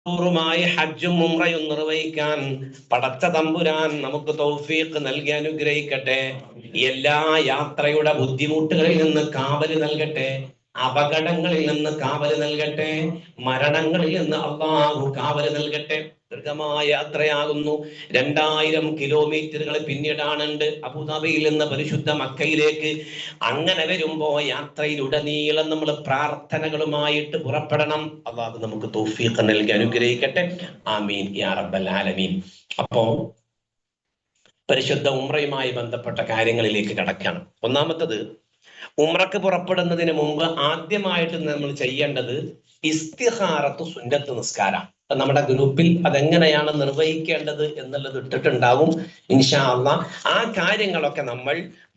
പൂർവമായി ഹജ്ജും ഉംറയും നിർവഹിക്കാൻ പടച്ച തമ്പുരാൻ നമുക്ക് തൗഫീഖ് നൽകി അനുഗ്രഹിക്കട്ടെ. എല്ലാ യാത്രയുടെ ബുദ്ധിമുട്ടുകളിൽ നിന്ന് കാവല് നൽകട്ടെ, അപകടങ്ങളിൽ നിന്ന് കാവല് നൽകട്ടെ, മരണങ്ങളിൽ നിന്ന് അല്ലാഹു കാവല് നൽകട്ടെ. ദീർഘമായ യാത്രയാകുന്നു. 2000 കിലോമീറ്ററുകൾ പിന്നിടാനുണ്ട് അബുദാബിയിൽ നിന്ന് പരിശുദ്ധ മക്കയിലേക്ക്. അങ്ങനെ വരുമ്പോ യാത്രയിലുടനീളം നമ്മൾ പ്രാർത്ഥനകളുമായിട്ട് പുറപ്പെടണം. അല്ലാഹു നമുക്ക് തൗഫീഖ് നൽകി അനുഗ്രഹിക്കട്ടെ. ആമീൻ യാ റബ്ബൽ ആലമീൻ. അപ്പോ പരിശുദ്ധ ഉംറയുമായി ബന്ധപ്പെട്ട കാര്യങ്ങളിലേക്ക് കടക്കണം. ഒന്നാമത്തത്, ഉംറക്ക് പുറപ്പെടുന്നതിന് മുമ്പ് ആദ്യമായിട്ട് നമ്മൾ ചെയ്യേണ്ടത് ഇസ്തിഖാറത്ത് സുന്നത്ത് നിസ്കാരം. നമ്മുടെ ഗ്രൂപ്പിൽ അതെങ്ങനെയാണ് നിർവഹിക്കേണ്ടത് എന്നുള്ളത് ഇട്ടിട്ടുണ്ടാവും ഇൻഷാ അല്ലാഹ്. ആ കാര്യങ്ങളൊക്കെ നമ്മൾ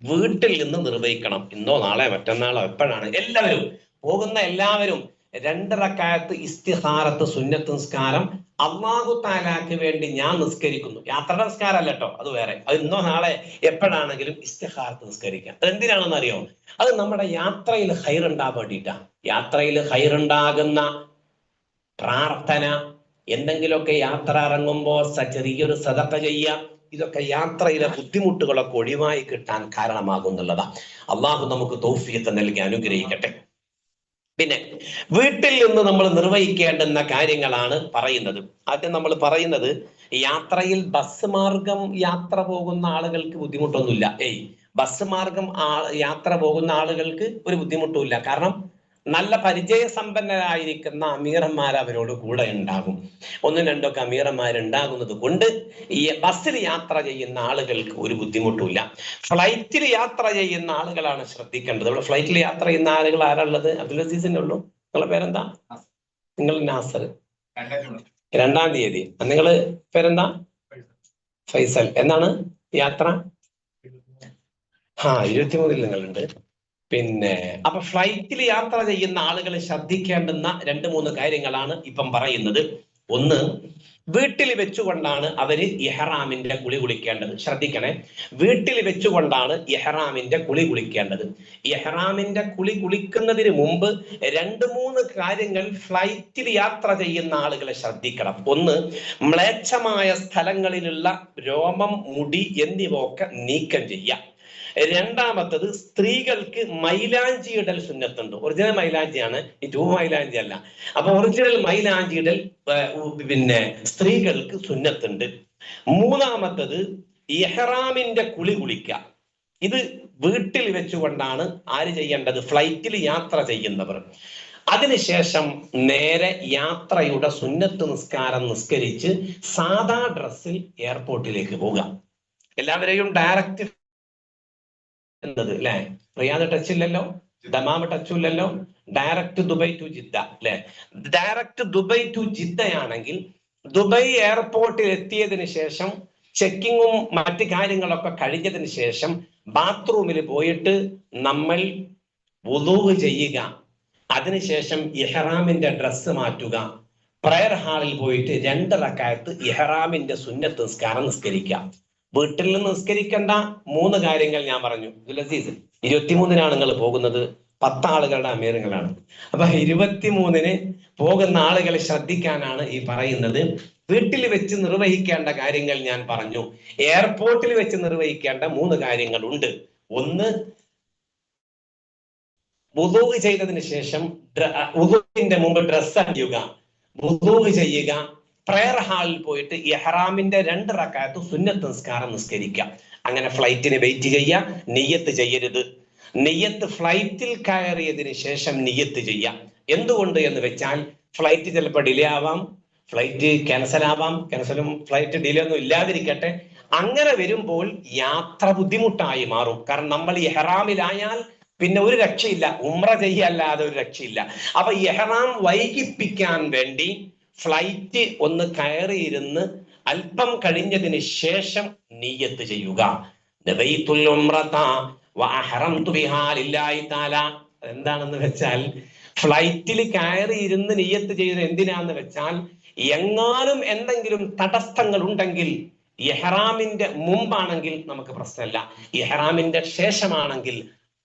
വീട്ടിൽ നിന്ന് നിർവഹിക്കണം. ഇന്നോ നാളെ മറ്റന്നാളോ എപ്പോഴാണ് എല്ലാവരും പോകുന്ന എല്ലാവരും 2 റക്അത്ത് ഇസ്തിഖാറത്ത് സുന്നത്ത് നിസ്കാരം അല്ലാഹു തആലാക്ക് വേണ്ടി ഞാൻ നിസ്കരിക്കുന്നു. യാത്രയുടെ നിസ്കാരം അല്ല കേട്ടോ, അത് വേറെ. അത് ഇന്നോ നാളെ എപ്പോഴാണെങ്കിലും ഇസ്തിഖാറത്ത് നിസ്കരിക്കാം. അത് എന്തിനാണെന്ന് അറിയോ? അത് നമ്മുടെ യാത്രയിൽ ഹൈർ ഉണ്ടാകാൻ വേണ്ടിയിട്ടാണ്. യാത്രയിൽ ഹൈർ ഉണ്ടാകുന്ന പ്രാർത്ഥന, എന്തെങ്കിലുമൊക്കെ യാത്ര ഇറങ്ങുമ്പോൾ ചെറിയൊരു സദഖ ചെയ്യാം. ഇതൊക്കെ യാത്രയിലെ ബുദ്ധിമുട്ടുകളൊക്കെ ഒഴിവായി കിട്ടാൻ കാരണമാകുന്നുള്ളതാ. അള്ളാഹു നമുക്ക് തൗഫീഖ് നൽകി അനുഗ്രഹിക്കട്ടെ. പിന്നെ വീട്ടിൽ നിന്ന് നമ്മൾ നിർവഹിക്കേണ്ടുന്ന കാര്യങ്ങളാണ് പറയുന്നത്. ആദ്യം നമ്മൾ പറയുന്നത്, യാത്രയിൽ ബസ് മാർഗം യാത്ര പോകുന്ന ആളുകൾക്ക് ബുദ്ധിമുട്ടൊന്നുമില്ല. ബസ് മാർഗം യാത്ര പോകുന്ന ആളുകൾക്ക് ഒരു ബുദ്ധിമുട്ടുമില്ല. കാരണം നല്ല പരിചയസമ്പന്നരായിരിക്കുന്ന അമീറന്മാർ അവരോട് കൂടെ ഉണ്ടാകും. 1-2 അമീറന്മാരുണ്ടാകുന്നത് കൊണ്ട് ഈ ബസ്സിൽ യാത്ര ചെയ്യുന്ന ആളുകൾക്ക് ഒരു ബുദ്ധിമുട്ടുമില്ല. ഫ്ലൈറ്റിൽ യാത്ര ചെയ്യുന്ന ആളുകളാണ് ശ്രദ്ധിക്കേണ്ടത്. ഇവിടെ ഫ്ലൈറ്റിൽ യാത്ര ചെയ്യുന്ന ആളുകൾ ആരാളുള്ളത്? അബ്ദുൽ അസീസിന്റെ ഉള്ളൂ. നിങ്ങളെ പേരെന്താ? നിങ്ങൾ നാസർ. 2-ാം തീയതി. നിങ്ങള് പേരെന്താ? ഫൈസൽ. എന്നാണ് യാത്ര? 23-ൽ നിങ്ങളുണ്ട്. പിന്നെ അപ്പൊ ഫ്ലൈറ്റിൽ യാത്ര ചെയ്യുന്ന ആളുകൾ ശ്രദ്ധിക്കേണ്ടുന്ന 2-3 കാര്യങ്ങളാണ് ഇപ്പം പറയുന്നത്. ഒന്ന്, വീട്ടിൽ വെച്ചുകൊണ്ടാണ് അവര് ഇഹ്റാമിന്റെ കുളി കുളിക്കേണ്ടത്. ശ്രദ്ധിക്കണേ, വീട്ടിൽ വെച്ചുകൊണ്ടാണ് ഇഹ്റാമിന്റെ കുളി കുളിക്കേണ്ടത്. ഇഹ്റാമിന്റെ കുളി കുളിക്കുന്നതിന് മുമ്പ് 2-3 കാര്യങ്ങൾ ഫ്ലൈറ്റിൽ യാത്ര ചെയ്യുന്ന ആളുകളെ ശ്രദ്ധിക്കണം. ഒന്ന്, മ്ലേച്ഛമായ സ്ഥലങ്ങളിലുള്ള രോമം, മുടി എന്നിവ ഒക്കെ നീക്കം ചെയ്യാം. രണ്ടാമത്തത്, സ്ത്രീകൾക്ക് മൈലാഞ്ചി ഇടൽ സുന്നത്തുണ്ട്. ഒറിജിനൽ മൈലാഞ്ചിയാണ്, ഈ ട്യൂബ് മൈലാഞ്ചി അല്ല. അപ്പൊ ഒറിജിനൽ മൈലാഞ്ചി ഇടൽ പിന്നെ സ്ത്രീകൾക്ക് സുന്നത്തുണ്ട്. മൂന്നാമത്തത്, ഇഹ്റാമിന്റെ കുളി കുളിക്കുക. ഇത് വീട്ടിൽ വെച്ചുകൊണ്ടാണ് ആര് ചെയ്യേണ്ടത്? ഫ്ലൈറ്റിൽ യാത്ര ചെയ്യുന്നവർ. അതിനുശേഷം നേരെ യാത്രയുടെ സുന്നത്ത് നിസ്കാരം നിസ്കരിച്ച് സാധാ ഡ്രസ്സിൽ എയർപോർട്ടിലേക്ക് പോകാം. എല്ലാവരെയും ഡയറക്റ്റ് എന്നത് അല്ലെ, റിയാദ് ടച്ച് ഇല്ലല്ലോ, ദമാം ടച്ചും ഇല്ലല്ലോ. ഡയറക്റ്റ് ദുബൈ ടു ജിദ്ദ അല്ലെ. ഡയറക്റ്റ് ദുബൈ ടു ജിദ്ദയാണെങ്കിൽ ദുബൈ എയർപോർട്ടിൽ എത്തിയതിനു ശേഷം ചെക്കിങ്ങും മറ്റു കാര്യങ്ങളൊക്കെ കഴിഞ്ഞതിന് ശേഷം ബാത്റൂമിൽ പോയിട്ട് നമ്മൾ വുളൂ ചെയ്യുക. അതിനുശേഷം ഇഹ്റാമിന്റെ ഡ്രസ്സ് മാറ്റുക. പ്രയർ ഹാളിൽ പോയിട്ട് 2 റക്അത്ത് ഇഹ്റാമിന്റെ സുന്നത്ത് നിസ്കാരം നിസ്കരിക്കുക. വീട്ടിൽ നിന്ന് നിസ്കരിക്കേണ്ട 3 കാര്യങ്ങൾ ഞാൻ പറഞ്ഞു. അബ്ദുൽ അസീസ്, 23-നാണ് നിങ്ങൾ പോകുന്നത്. 10 ആളുകളുടെ അമീറുകളാണ്. അപ്പൊ 23-ന് പോകുന്ന ആളുകളെ ശ്രദ്ധിക്കാനാണ് ഈ പറയുന്നത്. വീട്ടിൽ വെച്ച് നിർവഹിക്കേണ്ട കാര്യങ്ങൾ ഞാൻ പറഞ്ഞു. എയർപോർട്ടിൽ വെച്ച് നിർവഹിക്കേണ്ട 3 കാര്യങ്ങളുണ്ട്. ഒന്ന്, വുളൂ ചെയ്തതിന് ശേഷം വുളൂവിന്റെ മുമ്പ് ഡ്രസ്സ് അണിയുക, വുളൂ ചെയ്യുക. പ്രയർ ഹാളിൽ പോയിട്ട് ഇഹ്റാമിന്റെ 2 റക്അത്ത് സുന്നത്ത് നിസ്കാരം നിസ്കരിക്കാം. അങ്ങനെ ഫ്ലൈറ്റിന് വെയിറ്റ് ചെയ്യാം. നിയ്യത്ത് ചെയ്യരുത്. നിയ്യത്ത് ഫ്ലൈറ്റിൽ കയറിയതിന് ശേഷം നിയ്യത്ത് ചെയ്യാം. എന്തുകൊണ്ട് എന്ന് വെച്ചാൽ ഫ്ലൈറ്റ് ചിലപ്പോൾ ഡിലേ ആവാം, ഫ്ലൈറ്റ് ക്യാൻസൽ ആവാം. ക്യാൻസലും ഫ്ലൈറ്റ് ഡിലേ ഒന്നും ഇല്ലാതിരിക്കട്ടെ. അങ്ങനെ വരുമ്പോൾ യാത്ര ബുദ്ധിമുട്ടായി മാറും. കാരണം നമ്മൾ ഇഹ്റാമിലായാൽ പിന്നെ ഒരു രക്ഷയില്ല, ഉംറ ചെയ്യല്ലാതെ ഒരു രക്ഷയില്ല. അപ്പൊ ഇഹ്റാം വൈകിപ്പിക്കാൻ വേണ്ടി ഫ്ലൈറ്റ് ഒന്ന് കയറിയിരുന്ന് അല്പം കഴിഞ്ഞതിന് ശേഷം നിയ്യത്ത് ചെയ്യുക. എന്താണെന്ന് വെച്ചാൽ, ഫ്ലൈറ്റിൽ കയറിയിരുന്ന് നിയ്യത്ത് ചെയ്തത് എന്തിനാന്ന് വെച്ചാൽ, എങ്ങാനും എന്തെങ്കിലും തടസ്സങ്ങൾ ഉണ്ടെങ്കിൽ, ഇഹ്റാമിന്റെ മുമ്പാണെങ്കിൽ നമുക്ക് പ്രശ്നമില്ല, ഇഹ്റാമിന്റെ ശേഷമാണെങ്കിൽ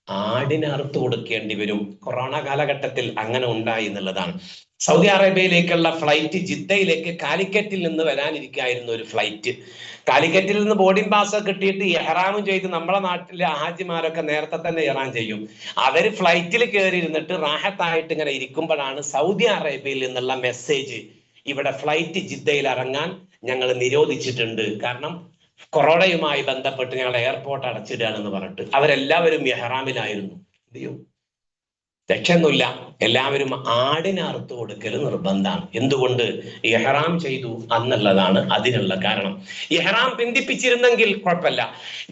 ആടിനെ അറുത്തു കൊടുക്കേണ്ടി വരും. കൊറോണ കാലഘട്ടത്തിൽ അങ്ങനെ ഉണ്ടായി എന്നുള്ളതാണ്. സൗദി അറേബ്യയിലേക്കുള്ള ഫ്ലൈറ്റ് ജിദ്ദയിലേക്ക് കാലിക്കറ്റിൽ നിന്ന് വരാനിരിക്കായിരുന്നു ഒരു ഫ്ലൈറ്റ്. കാലിക്കറ്റിൽ നിന്ന് ബോർഡിംഗ് പാസ് കിട്ടിയിട്ട് ഇഹ്റാമും ചെയ്ത് നമ്മളെ നാട്ടിലെ ഹാജിമാരൊക്കെ നേരത്തെ തന്നെ ഇഹ്റാം ചെയ്യും. അവര് ഫ്ലൈറ്റിൽ കയറി ഇരുന്നിട്ട് റാഹത്തായിട്ട് ഇങ്ങനെ ഇരിക്കുമ്പോഴാണ് സൗദി അറേബ്യയിൽ നിന്നുള്ള മെസ്സേജ്, ഇവിടെ ഫ്ലൈറ്റ് ജിദ്ദയിൽ ഇറങ്ങാൻ ഞങ്ങൾ നിരോധിച്ചിട്ടുണ്ട്, കാരണം കൊറോണയുമായി ബന്ധപ്പെട്ട് ഞങ്ങൾ എയർപോർട്ട് അടച്ചിടുകയാണെന്ന് പറഞ്ഞിട്ട്. അവരെല്ലാവരും ഇഹ്റാമിലായിരുന്നു. രക്ഷയൊന്നുമില്ല, എല്ലാവരും ആടിനെ അറുത്തു കൊടുക്കൽ നിർബന്ധമാണ്. എന്തുകൊണ്ട്? ഇഹ്റാം ചെയ്തു എന്നുള്ളതാണ് അതിനുള്ള കാരണം. ഇഹ്റാം പിന്തിപ്പിച്ചിരുന്നെങ്കിൽ കുഴപ്പമില്ല.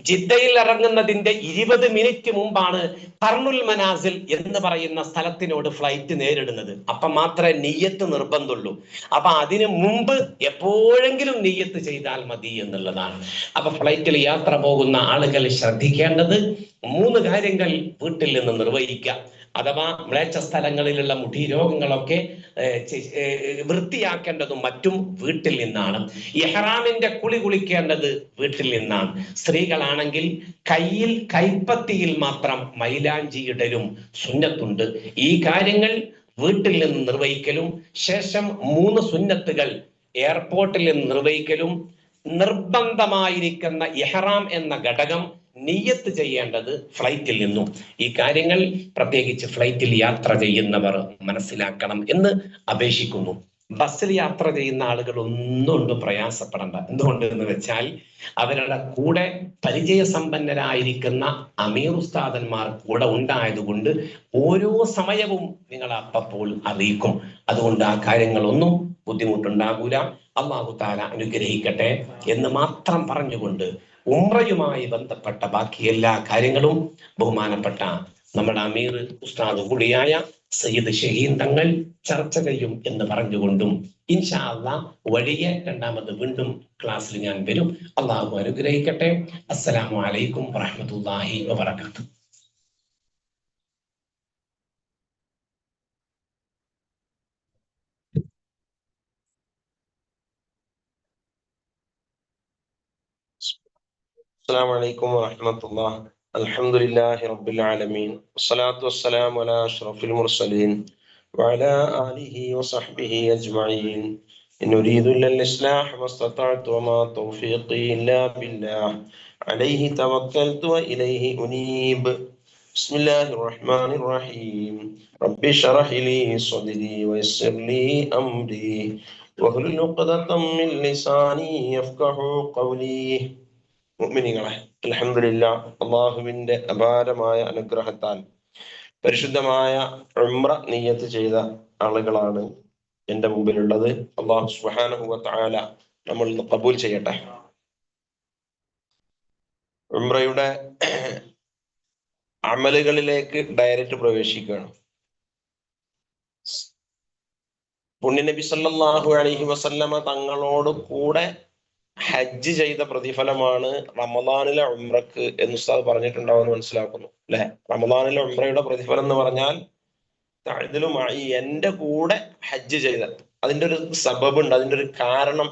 ജിദ്ദയിൽ ഇറങ്ങുന്നതിന്റെ 20 മിനിറ്റ് മുമ്പാണ് കർണുൽ മനാസിൽ എന്ന് പറയുന്ന സ്ഥലത്തിനോട് ഫ്ലൈറ്റ് നേരിടുന്നത്. അപ്പൊ മാത്രമേ നിയ്യത്ത് നിർബന്ധമുള്ളൂ. അപ്പൊ അതിനു മുമ്പ് എപ്പോഴെങ്കിലും നിയ്യത്ത് ചെയ്താൽ മതി എന്നുള്ളതാണ്. അപ്പൊ ഫ്ലൈറ്റിൽ യാത്ര പോകുന്ന ആളുകൾ ശ്രദ്ധിക്കേണ്ടത് 3 കാര്യങ്ങൾ വീട്ടിൽ നിന്ന് നിർവഹിക്കുക. അഥവാ മ്ലേച്ഛ സ്ഥലങ്ങളിലുള്ള മുടി രോഗങ്ങളൊക്കെ വൃത്തിയാക്കേണ്ടതും മറ്റും വീട്ടിൽ നിന്നാണ്. ഇഹ്റാമിന്റെ കുളിക്കേണ്ടത് വീട്ടിൽ നിന്നാണ്. സ്ത്രീകളാണെങ്കിൽ കയ്യിൽ കൈപ്പത്തിയിൽ മാത്രം മൈലാഞ്ചി ഇടലും സുന്നത്തുണ്ട്. ഈ കാര്യങ്ങൾ വീട്ടിൽ നിന്ന് നിർവഹിക്കലും ശേഷം 3 സുന്നത്തുകൾ എയർപോർട്ടിൽ നിന്ന് നിർവഹിക്കലും നിർബന്ധമായിരിക്കുന്ന ഇഹ്റാം എന്ന ഘടകം നിയ്യത്ത് ചെയ്യേണ്ടത് ഫ്ലൈറ്റിൽ നിന്നും. ഈ കാര്യങ്ങൾ പ്രത്യേകിച്ച് ഫ്ലൈറ്റിൽ യാത്ര ചെയ്യുന്നവർ മനസ്സിലാക്കണം എന്ന് അപേക്ഷിക്കുന്നു. ബസ്സിൽ യാത്ര ചെയ്യുന്ന ആളുകൾ ഒന്നും പ്രയാസപ്പെടേണ്ട. എന്തുകൊണ്ട് എന്ന് വെച്ചാൽ അവരുടെ കൂടെ പരിചയസമ്പന്നരായിരിക്കുന്ന അമീർ ഉസ്താദന്മാർ കൂടെ ഉണ്ടായതുകൊണ്ട് ഓരോ സമയവും നിങ്ങൾ അപ്പോൾ അറിയിക്കും. അതുകൊണ്ട് ആ കാര്യങ്ങളൊന്നും ബുദ്ധിമുട്ടുണ്ടാകൂല. അല്ലാഹു തആല അനുഗ്രഹിക്കട്ടെ എന്ന് മാത്രം പറഞ്ഞുകൊണ്ട് ഉംറയുമായി ബന്ധപ്പെട്ട ബാക്കി എല്ലാ കാര്യങ്ങളും ബഹുമാനപ്പെട്ട നമ്മുടെ അമീർ ഉസ്താദ് കൂടിയായ സയ്യിദ് ഷഹീൻ തങ്ങൾ ചർച്ച ചെയ്യും എന്ന് പറഞ്ഞുകൊണ്ടും ഇൻഷാ അല്ലാഹ് വഴിയെ രണ്ടാമത് വീണ്ടും ക്ലാസ്സിൽ ഞാൻ വരും. അല്ലാഹു അനുഗ്രഹിക്കട്ടെ. അസ്സലാമു അലൈക്കും വറഹ്മത്തുള്ളാഹി വബറകാതുഹു. السلام عليكم ورحمة الله. الحمد لله رب العالمين والصلاة والسلام على أشرف المرسلين وعلى آله وصحبه أجمعين. إن أريد إلا الإصلاح ما استطعت وما توفيقي إلا بالله عليه توكلت وإليه أنيب. بسم الله الرحمن الرحيم. رب اشرح لي صدري ويسر لي أمري واحلل عقدة من لساني يفقهوا قولي. മുഅ്മിനീങ്ങളെ, അൽഹംദുലില്ലാഹ്, അല്ലാഹുവിന്റെ അപാരമായ അനുഗ്രഹത്താൽ പരിശുദ്ധമായ ഉംറ നിയ്യത്ത് ചെയ്ത ആളുകളാണ് എൻ്റെ മുമ്പിലുള്ളത്. അല്ലാഹു സുബ്ഹാനഹു വ തആല നമ്മൾ ഖബൂൽ ചെയ്യട്ടെ. ഉംറയുടെ അമലുകളിലേക്ക് ഡയറക്റ്റ് പ്രവേശിക്കുകയാണ്. പുണ്യനബി സല്ലല്ലാഹു അലൈഹി വസല്ലമ തങ്ങളോട് കൂടെ ഹജ്ജ് ചെയ്ത പ്രതിഫലമാണ് റമദാനിലെ ഉംറക്ക് എന്ന് ഉസ്താദ് പറഞ്ഞിട്ടുണ്ടാവുമെന്ന് മനസ്സിലാക്കുന്നു, അല്ലെ? റമദാനിലെ ഉംറയുടെ പ്രതിഫലം എന്ന് പറഞ്ഞാൽ തഅദ്ദലുമായി എൻ്റെ കൂടെ ഹജ്ജ് ചെയ്ത, അതിൻ്റെ ഒരു സബബുണ്ട്, അതിൻ്റെ ഒരു കാരണം.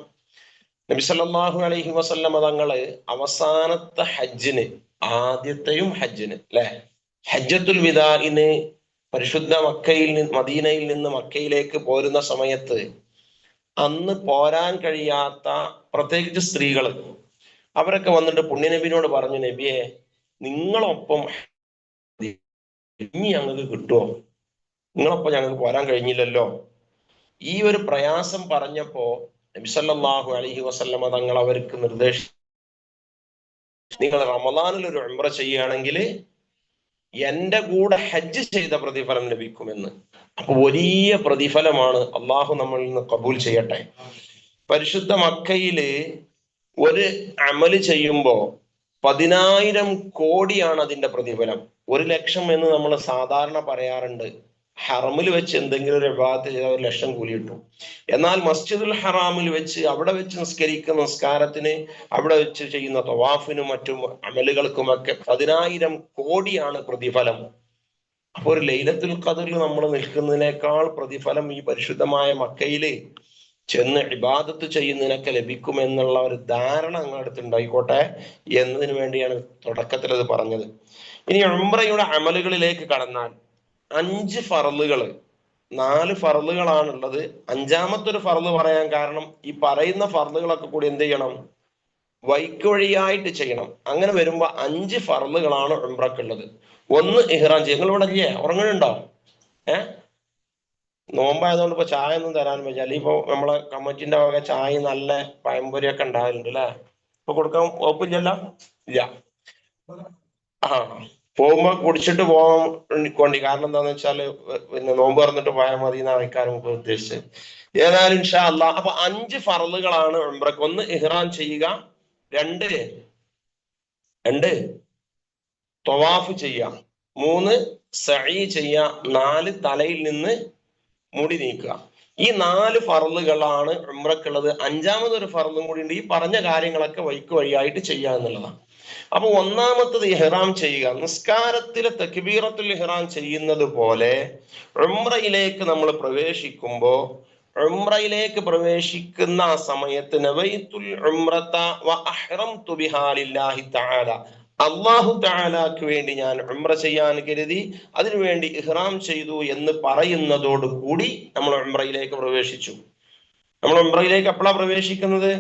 നബി സല്ലല്ലാഹു അലൈഹി വസല്ലമ തങ്ങള് അവസാനത്തെ ഹജ്ജിന്, ആദ്യത്തെയും ഹജ്ജിന്, അല്ലെ, ഹജ്ജത്തുൽ വിദാഇന് പരിശുദ്ധ മദീനയിൽ നിന്ന് മക്കയിലേക്ക് പോരുന്ന സമയത്ത് അന്ന് പോരാൻ കഴിയാത്ത പ്രത്യേകിച്ച് സ്ത്രീകൾ, അവരൊക്കെ വന്നിട്ട് പുണ്യനബിനോട് പറഞ്ഞു, നബിയെ, നിങ്ങളൊപ്പം ഇനി ഞങ്ങൾക്ക് കിട്ടുമോ? നിങ്ങളൊപ്പം ഞങ്ങൾക്ക് പോരാൻ കഴിഞ്ഞില്ലല്ലോ. ഈ ഒരു പ്രയാസം പറഞ്ഞപ്പോ നബി സല്ലല്ലാഹു അലൈഹി വസല്ലമ തങ്ങൾ അവർക്ക് നിർദ്ദേശിച്ചു, നിങ്ങൾ റമദാനിൽ ഒരു ഉംറ ചെയ്യുകയാണെങ്കിൽ എൻ്റെ കൂടെ ഹജ്ജ് ചെയ്ത പ്രതിഫലം ലഭിക്കുമെന്ന്. അപ്പൊ വലിയ പ്രതിഫലമാണ്. അള്ളാഹു നമ്മളിൽ നിന്ന് കബൂൽ ചെയ്യട്ടെ. പരിശുദ്ധ മക്കയില് ഒരു അമല് ചെയ്യുമ്പോ 10,000 കോടിയാണ് അതിന്റെ പ്രതിഫലം. 1,00,000 എന്ന് നമ്മൾ സാധാരണ പറയാറുണ്ട്. ഹറമിൽ വെച്ച് എന്തെങ്കിലും ഒരു ഇബാദത്ത് ചെയ്താൽ 1,00,000 കൂലി കിട്ടും. എന്നാൽ മസ്ജിദുൽ ഹറാമിൽ വെച്ച്, അവിടെ വെച്ച് നിസ്കരിക്കുന്ന നിസ്കാരത്തിന്, അവിടെ വെച്ച് ചെയ്യുന്ന തവാഫിനും മറ്റും അമലുകൾക്കുമൊക്കെ 10,000 കോടിയാണ് പ്രതിഫലം. അപ്പൊ ഒരു ലൈലത്തുൽ ഖദറിൽ നമ്മൾ നിൽക്കുന്നതിനേക്കാൾ പ്രതിഫലം ഈ പരിശുദ്ധമായ മക്കയില് ചെന്ന് ഇബാദത്ത് ചെയ്യുന്നതിനൊക്കെ ലഭിക്കുമെന്നുള്ള ഒരു ധാരണ നിങ്ങളടുത്ത് ഉണ്ടായിക്കോട്ടെ എന്നതിന് വേണ്ടിയാണ് തുടക്കത്തിൽ അത് പറഞ്ഞത്. ഇനി ഉംറയുടെ അമലുകളിലേക്ക് കടന്നാൽ 5 ഫറലുകൾ, 4 ഫറലുകളാണുള്ളത്. 5ാമത്തെ ഒരു ഫറല് പറയാൻ കാരണം ഈ പറയുന്ന ഫറലുകളൊക്കെ കൂടി എന്ത് ചെയ്യണം? വഴിയായിട്ട് ചെയ്യണം. അങ്ങനെ വരുമ്പോ 5 ഫറലുകളാണ് ഉംറക്കുള്ളത്. 1 ഇഹ്റാം ചെയ്യും. നിങ്ങൾ ഇവിടെ ഇല്ലേ? ഉറങ്ങുന്നുണ്ടോ? നോമ്പായതുകൊണ്ട് ഇപ്പൊ ചായ ഒന്നും തരാൻ പറ്റില്ല. അല്ലെങ്കിൽ ഇപ്പൊ നമ്മളെ കമ്മിറ്റിന്റെ വക ചായ നല്ല പഴംപൊരിയൊക്കെ ഉണ്ടാവലുണ്ട് അല്ലെ? ഇപ്പൊ കൊടുക്കാൻ കുഴപ്പമില്ലല്ലോ? ഇല്ല. ആ, പോകുമ്പോ കുടിച്ചിട്ട് പോകാൻ കൊണ്ടി. കാരണം എന്താന്ന് വെച്ചാല് പിന്നെ നോമ്പ് തുറന്നിട്ട് പോയാൽ മതി എന്നാണ് ആൾക്കാരും ഉദ്ദേശിച്ചത്. ഏതായാലും ഇൻഷാ അല്ലാഹ്. അപ്പൊ 5 ഫറലുകളാണ് ഉംറക്ക്. 1 ഇഹ്റാം ചെയ്യുക, 2 ത്വവാഫ് ചെയ്യുക, 3 സഈ ചെയ്യുക, 4 തലയിൽ നിന്ന് മുടി നീക്കുക. ഈ 4 ഫറലുകളാണ് ഉംറക്കുള്ളത്. 5ാമതൊരു ഫറലും കൂടി ഉണ്ട്. ഈ പറഞ്ഞ കാര്യങ്ങളൊക്കെ വഴിയായിട്ട് ചെയ്യുക എന്നുള്ളതാണ്. അപ്പൊ 1ാമത്തത് ഇഹ്റാം ചെയ്യുക. നിസ്കാരത്തിലെ തക്ബീറത്തുൽ ഇഹ്റാം ചെയ്യുന്നത് പോലെ ഉംറയിലേക്ക് നമ്മൾ പ്രവേശിക്കുമ്പോ, ഉംറയിലേക്ക് പ്രവേശിക്കുന്ന ആ സമയത്ത് നവൈതുൽ ഉംറത വ അഹ്റംതു ബിഹാ ലില്ലാഹി തആല, അല്ലാഹു തആലാക്ക് വേണ്ടി ഞാൻ ഉംറ ചെയ്യാൻ കരുതി, അതിനുവേണ്ടി ഇഹ്റാം ചെയ്തു എന്ന് പറയുന്നതോട് കൂടി നമ്മൾ ഉംറയിലേക്ക് പ്രവേശിച്ചു. നമ്മൾ ഉംറയിലേക്ക് എപ്പോഴാണ് പ്രവേശിക്കുന്നത്?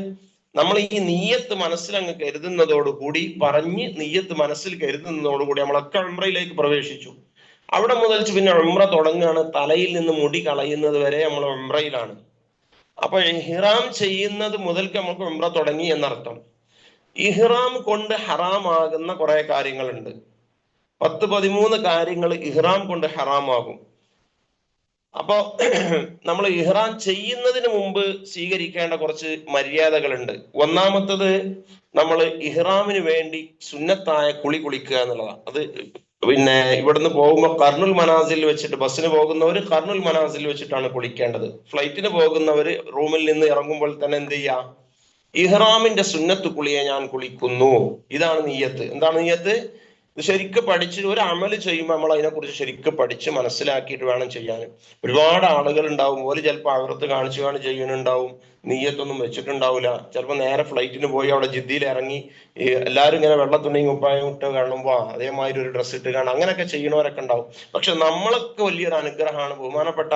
നമ്മൾ ഈ നീയത്ത് മനസ്സിലങ്ങ് കരുതുന്നതോടുകൂടി, പറഞ്ഞ് നീയത്ത് മനസ്സിൽ കരുതുന്നതോടുകൂടി നമ്മളൊക്കെ ഉംറയിലേക്ക് പ്രവേശിച്ചു. അവിടെ മുതൽ പിന്നെ ഉംറ തുടങ്ങുകയാണ്. തലയിൽ നിന്ന് മുടി കളയുന്നത് വരെ നമ്മൾ ഉംറയിലാണ്. അപ്പൊ ഇഹ്റാം ചെയ്യുന്നത് മുതൽക്ക് നമുക്ക് ഉംറ തുടങ്ങി എന്നർത്ഥം. ഇഹ്റാം കൊണ്ട് ഹറാമാകുന്ന കുറെ കാര്യങ്ങളുണ്ട്. 10-13 കാര്യങ്ങൾ ഇഹ്റാം കൊണ്ട് ഹറാമാകും. അപ്പൊ നമ്മൾ ഇഹ്റാം ചെയ്യുന്നതിന് മുമ്പ് സ്വീകരിക്കേണ്ട കുറച്ച് മര്യാദകളുണ്ട്. 1ാമത്തത്, നമ്മൾ ഇഹ്റാമിന് വേണ്ടി സുന്നത്തായ കുളിക്കുക എന്നുള്ളതാണ്. അത് പിന്നെ ഇവിടുന്ന് പോകുമ്പോൾ കർണുൽ മനാസിൽ വെച്ചിട്ട്, ബസ്സിന് പോകുന്നവർ കർണുൽ മനാസിൽ വെച്ചിട്ടാണ് കുളിക്കേണ്ടത്. ഫ്ലൈറ്റിന് പോകുന്നവർ റൂമിൽ നിന്ന് ഇറങ്ങുമ്പോൾ തന്നെ എന്ത് ചെയ്യാ? ഇഹ്റാമിന്റെ സുന്നത്ത് കുളിയെ ഞാൻ കുളിക്കുന്നു. ഇതാണ് നിയ്യത്ത്. എന്താണ് നിയ്യത്ത്? ഇത് ശരിക്ക് പഠിച്ച് ഒരു അമല് ചെയ്യുമ്പോൾ നമ്മൾ അതിനെക്കുറിച്ച് ശരിക്ക് പഠിച്ച് മനസ്സിലാക്കിയിട്ട് വേണം ചെയ്യാൻ. ഒരുപാട് ആളുകൾ ഉണ്ടാവും. ഒരു ചിലപ്പോൾ അവരത്ത് കാണിച്ചു ചെയ്യുന്നുണ്ടാവും, നീയത്തൊന്നും വെച്ചിട്ടുണ്ടാവില്ല. ചിലപ്പോൾ നേരെ ഫ്ലൈറ്റിന് പോയി അവിടെ ജിദ്ദയിൽ ഇറങ്ങി എല്ലാവരും ഇങ്ങനെ വെള്ളത്തുണിയും കുപ്പായം ഇട്ട് കാണുമ്പോൾ അതേമാതിരി ഒരു ഡ്രസ്സ് ഇട്ട് കാണും. അങ്ങനെയൊക്കെ ചെയ്യുന്നവരൊക്കെ ഉണ്ടാവും. പക്ഷെ നമ്മളൊക്കെ വലിയൊരു അനുഗ്രഹമാണ്. ബഹുമാനപ്പെട്ട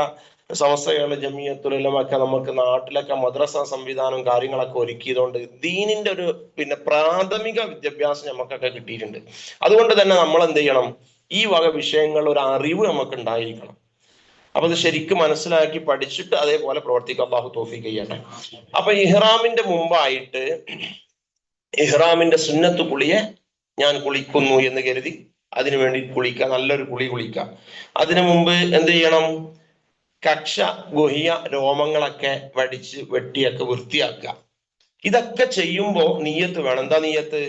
സമസ്തകളുടെ ജമിയത്തുൽ ഉലമയൊക്കെ നമുക്ക് നാട്ടിലൊക്കെ മദ്രസ സംവിധാനം കാര്യങ്ങളൊക്കെ ഒരുക്കിയതുകൊണ്ട് ദീനിന്റെ ഒരു പിന്നെ പ്രാഥമിക വിദ്യാഭ്യാസം നമുക്കൊക്കെ കിട്ടിയിട്ടുണ്ട്. അതുകൊണ്ട് തന്നെ നമ്മൾ എന്ത് ചെയ്യണം? ഈ വക വിഷയങ്ങൾ ഒരു അറിവ് നമുക്ക് ഉണ്ടായിരിക്കണം. അപ്പൊ അത് ശരിക്കും മനസ്സിലാക്കി പഠിച്ചിട്ട് അതേപോലെ പ്രവർത്തിക്കുക. അല്ലാഹു തൗഫീഖ് ചെയ്യട്ടെ. അപ്പൊ ഇഹ്റാമിന്റെ മുമ്പായിട്ട് ഇഹ്റാമിന്റെ സുന്നത്ത് കുളിയെ ഞാൻ കുളിക്കുന്നു എന്ന് കരുതി അതിനുവേണ്ടി കുളിക്കുക, നല്ലൊരു കുളിക്കുക. അതിനു മുമ്പ് എന്ത് ചെയ്യണം? കക്ഷ ഗുഹ്യ രോമങ്ങളൊക്കെ വടിച്ച് വെട്ടിയൊക്കെ വൃത്തിയാക്കുക. ഇതൊക്കെ ചെയ്യുമ്പോൾ നീയത്ത് വേണം. എന്താ നീയത്ത്?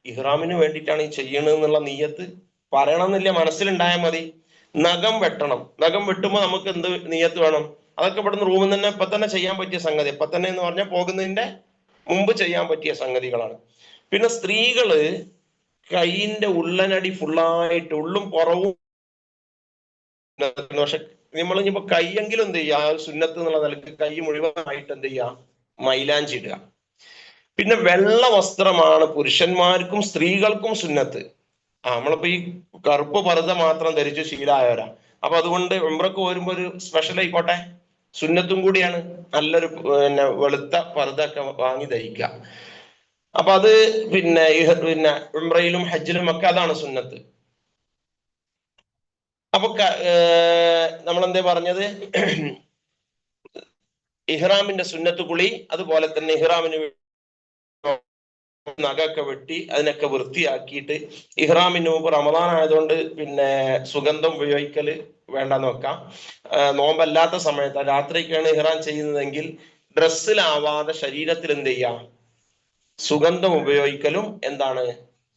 ഇഹ്റാമിന് വേണ്ടിയിട്ടാണ് ഈ ചെയ്യണമെന്നുള്ള നീയത്ത് പറയണമെന്നില്ല, മനസ്സിലുണ്ടായാൽ മതി. നഖം വെട്ടണം. നഖം വെട്ടുമ്പോൾ നമുക്ക് എന്ത് നീയത്ത് വേണം? അതൊക്കെ ഇവിടുന്ന് റൂമിൽ തന്നെ ഇപ്പൊ തന്നെ ചെയ്യാൻ പറ്റിയ സംഗതി. ഇപ്പൊ തന്നെ എന്ന് പറഞ്ഞാൽ പോകുന്നതിന്റെ മുമ്പ് ചെയ്യാൻ പറ്റിയ സംഗതികളാണ്. പിന്നെ സ്ത്രീകള് കൈയിന്റെ ഉള്ളനടി ഫുള്ളായിട്ട്, ഉള്ളും പുറവും, പക്ഷെ നമ്മൾ ഇനിയിപ്പോ കൈയെങ്കിലും എന്ത് ചെയ്യുക? സുന്നത്ത് എന്നുള്ള നിലക്ക് കൈ മുഴുവനായിട്ട് എന്ത് ചെയ്യുക? മൈലാഞ്ചി ഇടുക. പിന്നെ വെള്ള വസ്ത്രമാണ് പുരുഷന്മാർക്കും സ്ത്രീകൾക്കും സുന്നത്ത്. നമ്മളിപ്പോ ഈ കറുപ്പ് പർദ്ദ മാത്രം ധരിച്ച് ശീലമായവരാ. അപ്പൊ അതുകൊണ്ട് ഉംറക്ക് വരുമ്പോ ഒരു സ്പെഷ്യൽ ആയിക്കോട്ടെ, സുന്നത്തും കൂടിയാണ് നല്ലൊരു പിന്നെ വെളുത്ത പർദ്ദ ഒക്കെ വാങ്ങി ധരിക്കുക. അപ്പൊ അത് പിന്നെ ഉംറയിലും ഹജ്ജിലും ഒക്കെ അതാണ് സുന്നത്ത്. അപ്പൊ നമ്മളെന്തേ പറഞ്ഞത്? ഇഹ്റാമിന്റെ സുന്നത്ത് കുളി, അതുപോലെ തന്നെ ഇഹ്റാമിന് നഖമൊക്കെ വെട്ടി അതിനൊക്കെ വൃത്തിയാക്കിയിട്ട്, ഇഹ്റാമിന് മുമ്പ് റമദാൻ ആയതുകൊണ്ട് പിന്നെ സുഗന്ധം ഉപയോഗിക്കൽ വേണ്ടെന്ന് വെക്കാം. നോമ്പല്ലാത്ത സമയത്ത് രാത്രിക്കാണ് ഇഹ്റാം ചെയ്യുന്നതെങ്കിൽ ഡ്രസ്സിലാവാതെ ശരീരത്തിൽ എന്ത് ചെയ്യാം? സുഗന്ധം ഉപയോഗിക്കലും എന്താണ്?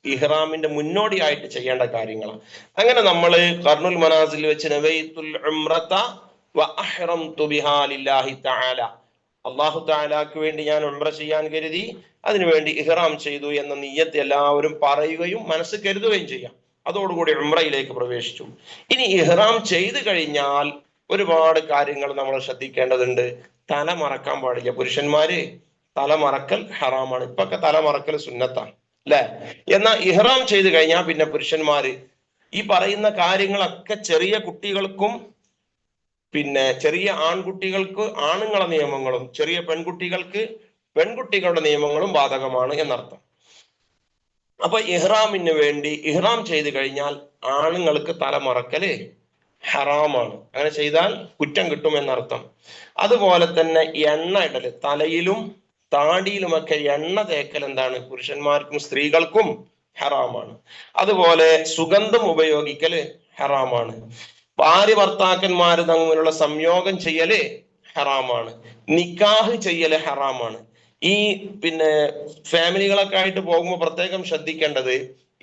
ഇഹ്റാമിന്റെ മുന്നോടിയായിട്ട് ചെയ്യേണ്ട കാര്യങ്ങളാണ്. അങ്ങനെ നമ്മൾ കർണുൽ മനാസിൽ വെച്ച് നവൈതുൽ ഉംറത വ അഹ്റംതു ബിഹാ ലില്ലാഹി തആല, അല്ലാഹു തആലാക്ക് വേണ്ടി ഞാൻ ഉംറ ചെയ്യാൻ കരുതി, അതിനുവേണ്ടി ഇഹ്റാം ചെയ്തു എന്ന നിയ്യത്ത് എല്ലാവരും പറയുകയും മനസ്സ് കരുതുകയും ചെയ്യാം. അതോടുകൂടി ഉംറയിലേക്ക് പ്രവേശിച്ചു. ഇനി ഇഹ്റാം ചെയ്തു കഴിഞ്ഞാൽ ഒരുപാട് കാര്യങ്ങൾ നമ്മൾ ശ്രദ്ധിക്കേണ്ടതുണ്ട്. തല മറക്കാൻ പാടില്ല. പുരുഷന്മാര് തല മറക്കൽ ഹറാമാണ്. ഇപ്പൊക്കെ തല മറക്കൽ സുന്നത്താണ്, അല്ലെ? എന്നാൽ ഇഹ്റാം ചെയ്ത് കഴിഞ്ഞാൽ പിന്നെ പുരുഷന്മാര് ഈ പറയുന്ന കാര്യങ്ങളൊക്കെ ചെറിയ കുട്ടികൾക്കും പിന്നെ ചെറിയ ആൺകുട്ടികൾക്ക് ആണുങ്ങളെ നിയമങ്ങളും ചെറിയ പെൺകുട്ടികൾക്ക് പെൺകുട്ടികളുടെ നിയമങ്ങളും ബാധകമാണ് എന്നർത്ഥം. അപ്പൊ ഇഹ്റാമിന് വേണ്ടി ഇഹ്റാം ചെയ്ത് കഴിഞ്ഞാൽ ആണുങ്ങൾക്ക് തല മറക്കല് ഹറാമാണ്. അങ്ങനെ ചെയ്താൽ കുറ്റം കിട്ടും എന്നർത്ഥം. അതുപോലെ തന്നെ എണ്ണ ഇടല്, തലയിലും താടിയിലുമൊക്കെ എണ്ണ തേക്കൽ എന്താണ്? പുരുഷന്മാർക്കും സ്ത്രീകൾക്കും ഹറാമാണ്. അതുപോലെ സുഗന്ധം ഉപയോഗിക്കല് ഹറാമാണ്. ഭാര്യ ഭർത്താക്കന്മാര് തമ്മിലുള്ള സംയോഗം ചെയ്യല് ഹറാമാണ്. നിക്കാഹ് ചെയ്യല് ഹറാമാണ്. ഈ പിന്നെ ഫാമിലികളൊക്കെ ആയിട്ട് പോകുമ്പോൾ പ്രത്യേകം ശ്രദ്ധിക്കേണ്ടത്,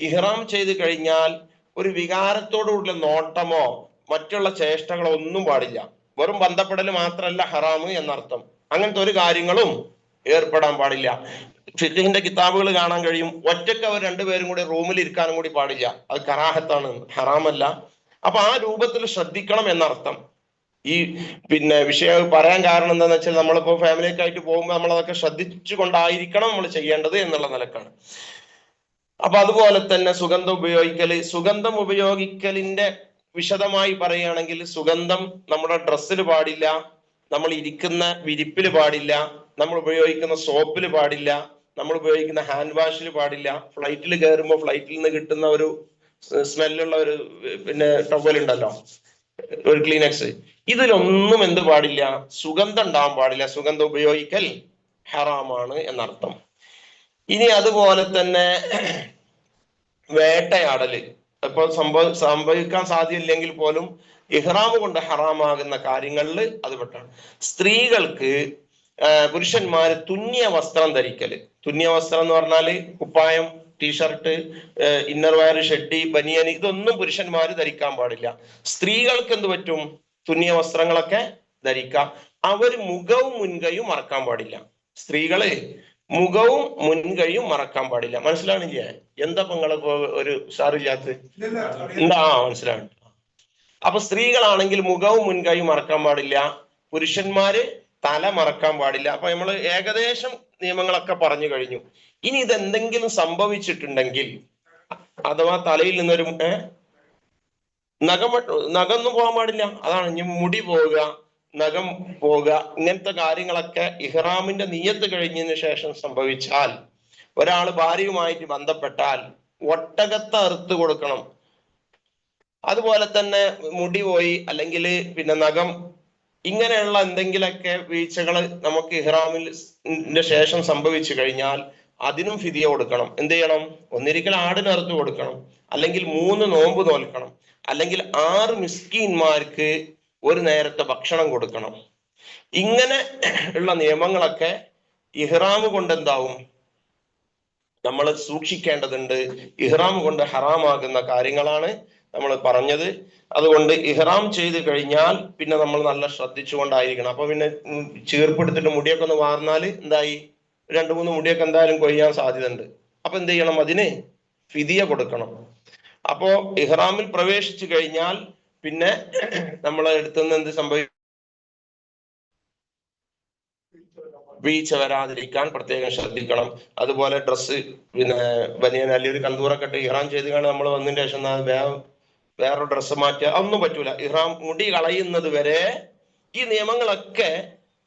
ഇഹ്റാം ചെയ്ത് കഴിഞ്ഞാൽ ഒരു വികാരത്തോടുള്ള നോട്ടമോ മറ്റുള്ള ചേഷ്ടകളോ ഒന്നും പാടില്ല. വെറും ബന്ധപ്പെടൽ മാത്രമല്ല ഹറാമ് എന്നർത്ഥം. അങ്ങനത്തെ ഒരു കാര്യങ്ങളും ഏർപ്പെടാൻ പാടില്ല. ഫിഖിന്റെ കിതാബുകൾ കാണാൻ കഴിയും, ഒറ്റയ്ക്ക് അവർ രണ്ടുപേരും കൂടി റൂമിൽ ഇരിക്കാനും കൂടി പാടില്ല. അത് കറാഹത്താണ്, ഹറാമല്ല. അപ്പൊ ആ രൂപത്തിൽ ശ്രദ്ധിക്കണം എന്നർത്ഥം. ഈ പിന്നെ വിഷയം പറയാൻ കാരണം എന്താണെന്ന് വെച്ചാൽ, നമ്മളിപ്പോ ഫാമിലിയൊക്കെ ആയിട്ട് പോകുമ്പോൾ നമ്മൾ അതൊക്കെ ശ്രദ്ധിച്ചു കൊണ്ടായിരിക്കണം നമ്മൾ ചെയ്യേണ്ടത് എന്നുള്ള നിലക്കാണ്. അപ്പൊ അതുപോലെ തന്നെ സുഗന്ധം ഉപയോഗിക്കലിന്റെ വിശദമായി പറയുകയാണെങ്കിൽ, സുഗന്ധം നമ്മുടെ ഡ്രസ്സിൽ പാടില്ല, നമ്മൾ ഇരിക്കുന്ന വിരിപ്പിൽ പാടില്ല, നമ്മൾ ഉപയോഗിക്കുന്ന സോപ്പിൽ പാടില്ല, നമ്മൾ ഉപയോഗിക്കുന്ന ഹാൻഡ് വാഷിൽ പാടില്ല. ഫ്ലൈറ്റിൽ കയറുമ്പോൾ ഫ്ലൈറ്റിൽ നിന്ന് കിട്ടുന്ന ഒരു സ്മെല്ലുള്ള ഒരു പിന്നെ ടവൽ ഉണ്ടല്ലോ, ഒരു ക്ലീനക്സ്, ഇതിലൊന്നും എന്ത് പാടില്ല? സുഗന്ധം ഉണ്ടാവാൻ പാടില്ല. സുഗന്ധം ഉപയോഗിക്കൽ ഹറാമാണ് എന്നർത്ഥം. ഇനി അതുപോലെ തന്നെ വേട്ടയാടല് ഇപ്പൊ സംഭവിക്കാൻ സാധ്യമില്ലെങ്കിൽ പോലും ഇഹ്റാം കൊണ്ട് ഹറാമാകുന്ന കാര്യങ്ങളിൽ അത് പെട്ടാണ്. സ്ത്രീകൾക്ക് പുരുഷന്മാര് തുന്നിയ വസ്ത്രം ധരിക്കല്. തുന്നിയ വസ്ത്രം എന്ന് പറഞ്ഞാല് കുപ്പായം, ടീഷർട്ട്, ഇന്നർ വയർ, ഷെഡ്ഡി, ബനിയൻ, ഇതൊന്നും പുരുഷന്മാര് ധരിക്കാൻ പാടില്ല. സ്ത്രീകൾക്ക് എന്ത് പറ്റും? തുന്നിയ വസ്ത്രങ്ങളൊക്കെ ധരിക്കാം. അവര് മുഖവും മുൻകൈയും മറക്കാൻ പാടില്ല. സ്ത്രീകള് മുഖവും മുൻകൈയും മറക്കാൻ പാടില്ല. മനസ്സിലാണില്ലേ? എന്താ നിങ്ങളിപ്പോ ഒരു ഉഷാറില്ലാത്ത എന്താ? മനസ്സിലാണ്. അപ്പൊ സ്ത്രീകളാണെങ്കിൽ മുഖവും മുൻകൈയും മറക്കാൻ പാടില്ല. പുരുഷന്മാര് തല മറക്കാൻ പാടില്ല. അപ്പൊ നമ്മൾ ഏകദേശം നിയമങ്ങളൊക്കെ പറഞ്ഞു കഴിഞ്ഞു. ഇനി ഇതെന്തെങ്കിലും സംഭവിച്ചിട്ടുണ്ടെങ്കിൽ, അഥവാ തലയിൽ നിന്നൊരു നഖമൊന്നും പോകാൻ പാടില്ല. അതാണ് ഇനി മുടി പോവുക, നഖം പോവുക, ഇങ്ങനത്തെ കാര്യങ്ങളൊക്കെ ഇഹ്റാമിന്റെ നിയ്യത്ത് കഴിഞ്ഞതിന് ശേഷം സംഭവിച്ചാൽ, ഒരാൾ ഭാര്യയുമായിട്ട് ബന്ധപ്പെട്ടാൽ ഒട്ടകത്തെ അറുത്ത് കൊടുക്കണം. അതുപോലെ തന്നെ മുടി പോയി അല്ലെങ്കിൽ പിന്നെ നഖം, ഇങ്ങനെയുള്ള എന്തെങ്കിലൊക്കെ വീഴ്ചകൾ നമുക്ക് ഇഹ്റാമിന്റെ ശേഷം സംഭവിച്ചു കഴിഞ്ഞാൽ അതിനും ഫിദിയ കൊടുക്കണം. എന്ത് ചെയ്യണം? ഒന്നിരിക്കൽ ആടിന് അറുത്ത് കൊടുക്കണം, അല്ലെങ്കിൽ 3 നോമ്പ് നോൽക്കണം, അല്ലെങ്കിൽ 6 മിസ്കീന്മാർക്ക് ഒരു നേരത്തെ ഭക്ഷണം കൊടുക്കണം. ഇങ്ങനെ ഉള്ള നിയമങ്ങളൊക്കെ ഇഹ്റാം കൊണ്ട് എന്താവും? നമ്മൾ സൂക്ഷിക്കേണ്ടതുണ്ട്. ഇഹ്റാം കൊണ്ട് ഹറാമാകുന്ന കാര്യങ്ങളാണ് നമ്മൾ പറഞ്ഞത്. അതുകൊണ്ട് ഇഹ്റാം ചെയ്ത് കഴിഞ്ഞാൽ പിന്നെ നമ്മൾ നല്ല ശ്രദ്ധിച്ചുകൊണ്ടായിരിക്കണം. അപ്പൊ പിന്നെ ചീർപ്പെടുത്തിട്ട് മുടിയൊക്കെ ഒന്ന് വാർന്നാല് എന്തായി? 2-3 മുടിയൊക്കെ എന്തായാലും കൊയ്യാൻ സാധ്യത ഉണ്ട്. അപ്പൊ എന്ത് ചെയ്യണം? അതിന് ഫിദിയ കൊടുക്കണം. അപ്പോ ഇഹ്റാമിൽ പ്രവേശിച്ചു കഴിഞ്ഞാൽ പിന്നെ നമ്മളെ അടുത്തുനിന്ന് എന്ത് സംഭവിക്കും? വീഴ്ച വരാതിരിക്കാൻ പ്രത്യേകം ശ്രദ്ധിക്കണം. അതുപോലെ ഡ്രസ്സ് പിന്നെ ബനിയൻ അല്ലെങ്കിൽ ഒരു കന്തൂറൊക്കെ ഇട്ട് ഇഹ്റാം ചെയ്ത് കാണാൻ നമ്മൾ വന്നതിന് ശേഷം വേറൊരു ഡ്രസ്സ് മാറ്റുക, ഒന്നും പറ്റൂല. ഇഹ്റാം മുടി കളയുന്നത് വരെ ഈ നിയമങ്ങളൊക്കെ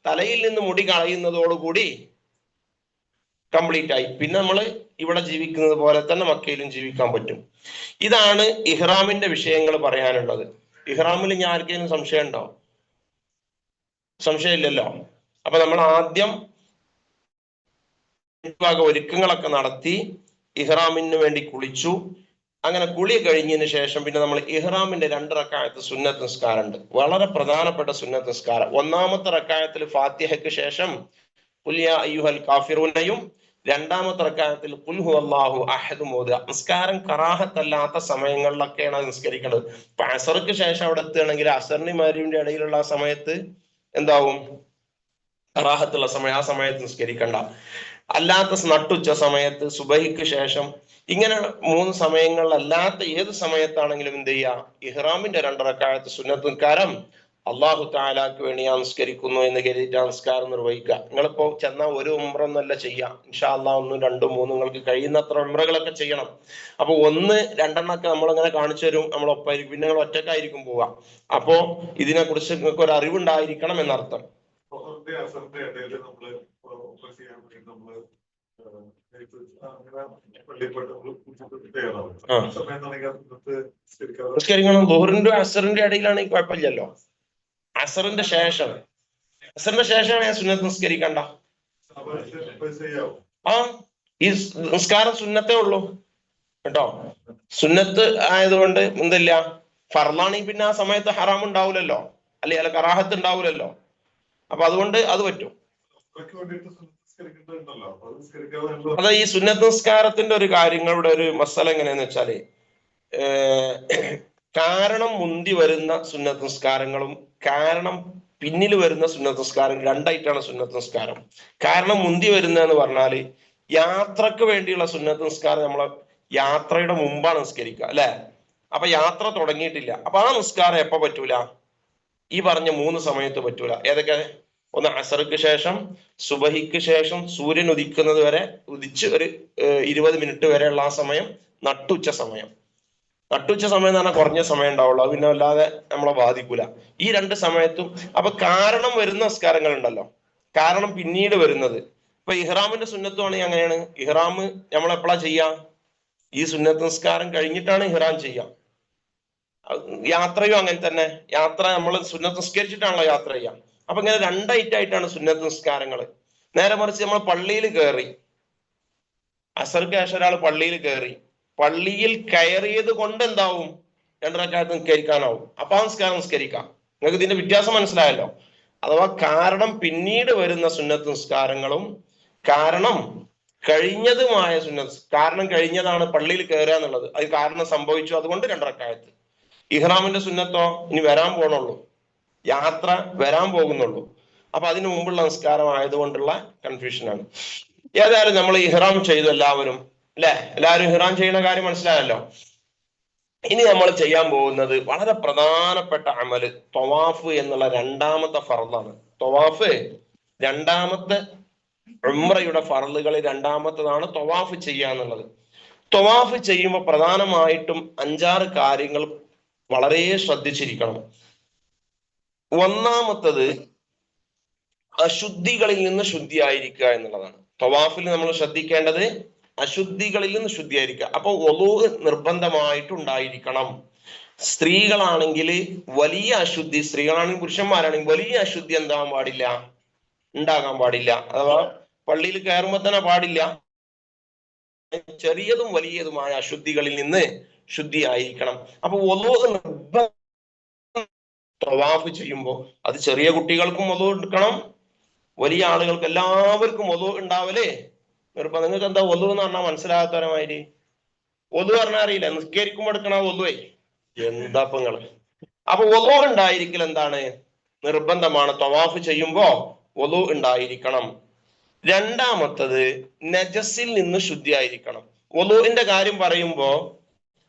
തലയിൽ നിന്ന് മുടി കളയുന്നതോടുകൂടി കംപ്ലീറ്റ് ആയി. പിന്നെ നമ്മൾ ഇവിടെ ജീവിക്കുന്നത് പോലെ തന്നെ മക്കയിലും ജീവിക്കാൻ പറ്റും. ഇതാണ് ഇഹ്റാമിന്റെ വിഷയങ്ങൾ പറയാനുള്ളത്. ഇഹ്റാമിൽ ഞാൻ ആർക്കെങ്കിലും സംശയം ഉണ്ടോ? സംശയമില്ലല്ലോ. അപ്പൊ നമ്മൾ ആദ്യം ഒരുക്കങ്ങളൊക്കെ നടത്തി ഇഹ്റാമിന് വേണ്ടി കുളിച്ചു. അങ്ങനെ കുളി കഴിഞ്ഞതിന് ശേഷം പിന്നെ നമ്മൾ ഇഹ്റാമിന്റെ 2 റക്അത്ത് സുന്നത്ത് നിസ്കാരം ഉണ്ട്. വളരെ പ്രധാനപ്പെട്ട സുന്നത്ത് നിസ്കാരം. 1-ാമത്തെ റക്അത്തിൽ ഫാത്തിഹയ്ക്ക് ശേഷം ഖുൽ യാ അയ്യുഹൽ കാഫിറൂനയും 2-ാമത്തെ റക്അത്തിൽ ഖുൽ ഹുവല്ലാഹു അഹദ് ഓതുക. നിസ്കാരം കറാഹത്തല്ലാത്ത സമയങ്ങളിലൊക്കെയാണ് നിസ്കരിക്കേണ്ടത്. ഇപ്പൊ അസർക്ക് ശേഷം അവിടെ എത്തുകയാണെങ്കിൽ അസറിനും മഗ്‌രിബിന്റെ ഇടയിലുള്ള ആ സമയത്ത് എന്താവും? കറാഹത്തുള്ള സമയം, ആ സമയത്ത് നിസ്കരിക്കണ്ട. അല്ലാത്ത നട്ടുച്ച സമയത്ത്, സുബഹിക്ക് ശേഷം, ഇങ്ങനെ 3 സമയങ്ങളിലല്ലാത്ത ഏത് സമയത്താണെങ്കിലും എന്ത് ചെയ്യുക? ഇഹ്റാമിന്റെ 2 റക്അത്ത് സുന്നത്ത് നിസ്കാരം അള്ളാഹു താലാക്ക് വേണ്ടി ഞാൻ നിസ്കരിക്കുന്നു എന്ന് കരുതിയിട്ട് നമസ്കാരം നിർവഹിക്കുക. നിങ്ങളിപ്പോ ചെന്നാൽ ഒരു ഉംറ ഒന്നല്ല ചെയ്യാം. ഇൻഷാ അള്ളാഹ് 1, 2, 3 നിങ്ങൾക്ക് കഴിയുന്നത്ര ഉംറകളൊക്കെ ചെയ്യണം. അപ്പൊ 1, 2 ഒക്കെ നമ്മളിങ്ങനെ കാണിച്ചു തരും, നമ്മൾ ഒപ്പായിരിക്കും. പിന്നെ നിങ്ങൾ ഒറ്റക്കായിരിക്കും പോവാ. അപ്പോ ഇതിനെ കുറിച്ച് നിങ്ങൾക്ക് ഒരു അറിവുണ്ടായിരിക്കണം എന്നർത്ഥം. നിസ്കരിക്കണം. ദുഹറിന്റെ അസറിന്റെ ഇടയിലാണെങ്കിൽ കുഴപ്പമില്ലല്ലോ. അസറിന്റെ ശേഷം ഞാൻ സുന്നത്ത് നിസ്കരിക്കണ്ട. ആ ഈ നിസ്കാരം സുന്നത്തേ ഉള്ളൂ കേട്ടോ. സുന്നത്ത് ആയതുകൊണ്ട് എന്തില്ല, ഫർളാണെങ്കിൽ പിന്നെ ആ സമയത്ത് ഹറാം ഉണ്ടാവൂലല്ലോ, അല്ല കറാഹത്ത് ഉണ്ടാവൂലല്ലോ. അപ്പൊ അതുകൊണ്ട് അത് പറ്റും. അതെ, ഈ സുന്നത്ത് നിസ്കാരത്തിന്റെ ഒരു കാര്യങ്ങളുടെ ഒരു മസല എങ്ങനെയാന്ന് വെച്ചാല്, കാരണം മുന്തി വരുന്ന സുന്നത്ത് നിസ്കാരങ്ങളും കാരണം പിന്നിൽ വരുന്ന സുന്നത്ത് നിസ്കാരം രണ്ടായിട്ടാണ് സുന്നത്ത് നിസ്കാരം. കാരണം മുന്തി വരുന്നതെന്ന് പറഞ്ഞാല് യാത്രക്ക് വേണ്ടിയുള്ള സുന്നത്ത് നിസ്കാരം നമ്മളെ യാത്രയുടെ മുമ്പാണ് നിസ്കരിക്കുക, അല്ലെ? അപ്പൊ യാത്ര തുടങ്ങിയിട്ടില്ല. അപ്പൊ ആ നിസ്കാരം എപ്പോ പറ്റൂല? ഈ പറഞ്ഞ 3 സമയത്ത് പറ്റൂല. ഏതൊക്കെ? ഒന്ന് അസർക്ക് ശേഷം, സുബഹിക്ക് ശേഷം, സൂര്യൻ ഉദിക്കുന്നത് വരെ, ഉദിച്ച് ഒരു 20 മിനിറ്റ് വരെയുള്ള ആ സമയം, നട്ടുച്ച സമയം. നട്ടുച്ച സമയം എന്ന് പറഞ്ഞാൽ കുറഞ്ഞ സമയം ഉണ്ടാവുള്ളൂ, അത് പിന്നെ അല്ലാതെ നമ്മളെ ബാധിക്കൂല. ഈ 2 സമയത്തും. അപ്പൊ കാരണം വരുന്ന നിസ്കാരങ്ങൾ ഉണ്ടല്ലോ, കാരണം പിന്നീട് വരുന്നത്. ഇപ്പൊ ഇഹ്റാമിന്റെ സുന്നത്തുവാണെങ്കിൽ അങ്ങനെയാണ്. ഇഹ്റാം നമ്മൾ എപ്പോഴാ ചെയ്യാം? ഈ സുന്നത്ത് നിസ്കാരം കഴിഞ്ഞിട്ടാണ് ഇഹ്റാം ചെയ്യാം. യാത്രയും അങ്ങനെ തന്നെ. യാത്ര നമ്മൾ സുന്നത്ത് നിസ്കരിച്ചിട്ടാണല്ലോ യാത്ര ചെയ്യാം. അപ്പൊ ഇങ്ങനെ 2 ഐറ്റായിട്ടാണ് സുന്നത്ത് നിസ്കാരങ്ങൾ. നേരെ മറിച്ച് നമ്മൾ പള്ളിയിൽ കയറി, അസർക്ക് ശേഷം ഒരാൾ പള്ളിയിൽ കയറി, പള്ളിയിൽ കയറിയത് കൊണ്ട് എന്താവും? 2 റക്അത്ത് നിസ്കരിക്കാനാവും. അപ്പൊ ആ നിസ്കാരം നിസ്കരിക്കാം. നിങ്ങൾക്ക് ഇതിന്റെ വ്യത്യാസം മനസ്സിലായല്ലോ. അഥവാ കാരണം പിന്നീട് വരുന്ന സുന്നത്ത് നിസ്കാരങ്ങളും കാരണം കഴിഞ്ഞതുമായ സുന്നത്ത്, കാരണം കഴിഞ്ഞതാണ് പള്ളിയിൽ കയറുക എന്നുള്ളത്, അത് കാരണം സംഭവിച്ചു, അതുകൊണ്ട് 2 റക്അത്ത്. ഇഹ്റാമിന്റെ സുന്നത്തോ ഇനി വരാൻ പോണുള്ളൂ, യാത്ര വരാൻ പോകുന്നുള്ളൂ. അപ്പൊ അതിനു മുമ്പുള്ള നിസ്കാരം ആയതുകൊണ്ടുള്ള കൺഫ്യൂഷനാണ്. ഏതായാലും നമ്മൾ ഇഹ്റാം ചെയ്തു എല്ലാവരും, അല്ലെ? എല്ലാവരും ഇഹ്റാം ചെയ്യുന്ന കാര്യം മനസ്സിലായല്ലോ. ഇനി നമ്മൾ ചെയ്യാൻ പോകുന്നത് വളരെ പ്രധാനപ്പെട്ട അമല്, തവാഫ് എന്നുള്ള 2ാമത്തെ ഫർളാണ്. തവാഫ് 2ാമത്തെ ഉംറയുടെ ഫർളുകളിൽ 2ാമത്തതാണ് തവാഫ് ചെയ്യുക എന്നുള്ളത്. തവാഫ് ചെയ്യുമ്പോൾ പ്രധാനമായിട്ടും 5-6 കാര്യങ്ങൾ വളരെ ശ്രദ്ധിച്ചിരിക്കണം. ഒന്നാമത്തത് അശുദ്ധികളിൽ നിന്ന് ശുദ്ധിയായിരിക്കുക എന്നുള്ളതാണ്. തവാഫിൽ നമ്മൾ ശ്രദ്ധിക്കേണ്ടത് അശുദ്ധികളിൽ നിന്ന് ശുദ്ധിയായിരിക്കുക. അപ്പൊ വുളൂ നിർബന്ധമായിട്ടുണ്ടായിരിക്കണം. സ്ത്രീകളാണെങ്കിൽ വലിയ അശുദ്ധി, സ്ത്രീകളാണെങ്കിൽ പുരുഷന്മാരാണെങ്കിൽ വലിയ അശുദ്ധി എന്താകാൻ പാടില്ല, ഉണ്ടാകാൻ പാടില്ല. അഥവാ പള്ളിയിൽ കയറുമ്പോൾ തന്നെ പാടില്ല. ചെറിയതും വലിയതുമായ അശുദ്ധികളിൽ നിന്ന് ശുദ്ധിയായിരിക്കണം. അപ്പൊ വുളൂ തവാഫ് ചെയ്യുമ്പോൾ അത് ചെറിയ കുട്ടികൾക്കും വുളൂ എടുക്കണം, വലിയ ആളുകൾക്ക് എല്ലാവർക്കും വുളൂ ഉണ്ടാവലേ നിർബന്ധം. നിങ്ങൾക്ക് എന്താ വുളൂ എന്ന് പറഞ്ഞാൽ മനസ്സിലാകാത്തവരമാതിരി? വുളൂ പറഞ്ഞാൽ അറിയില്ല, നിസ്കരിക്കുമ്പോൾ എടുക്കണ വുളുവേ. എന്താ ഇപ്പൊ നിങ്ങള്? അപ്പൊ വുളൂ ഉണ്ടായിരിക്കൽ എന്താണ്? നിർബന്ധമാണ്. തവാഫ് ചെയ്യുമ്പോ വുളൂ ഉണ്ടായിരിക്കണം. 2ാമത്തത് നജസിൽ നിന്ന് ശുദ്ധിയായിരിക്കണം. വുളൂവിന്റെ കാര്യം പറയുമ്പോ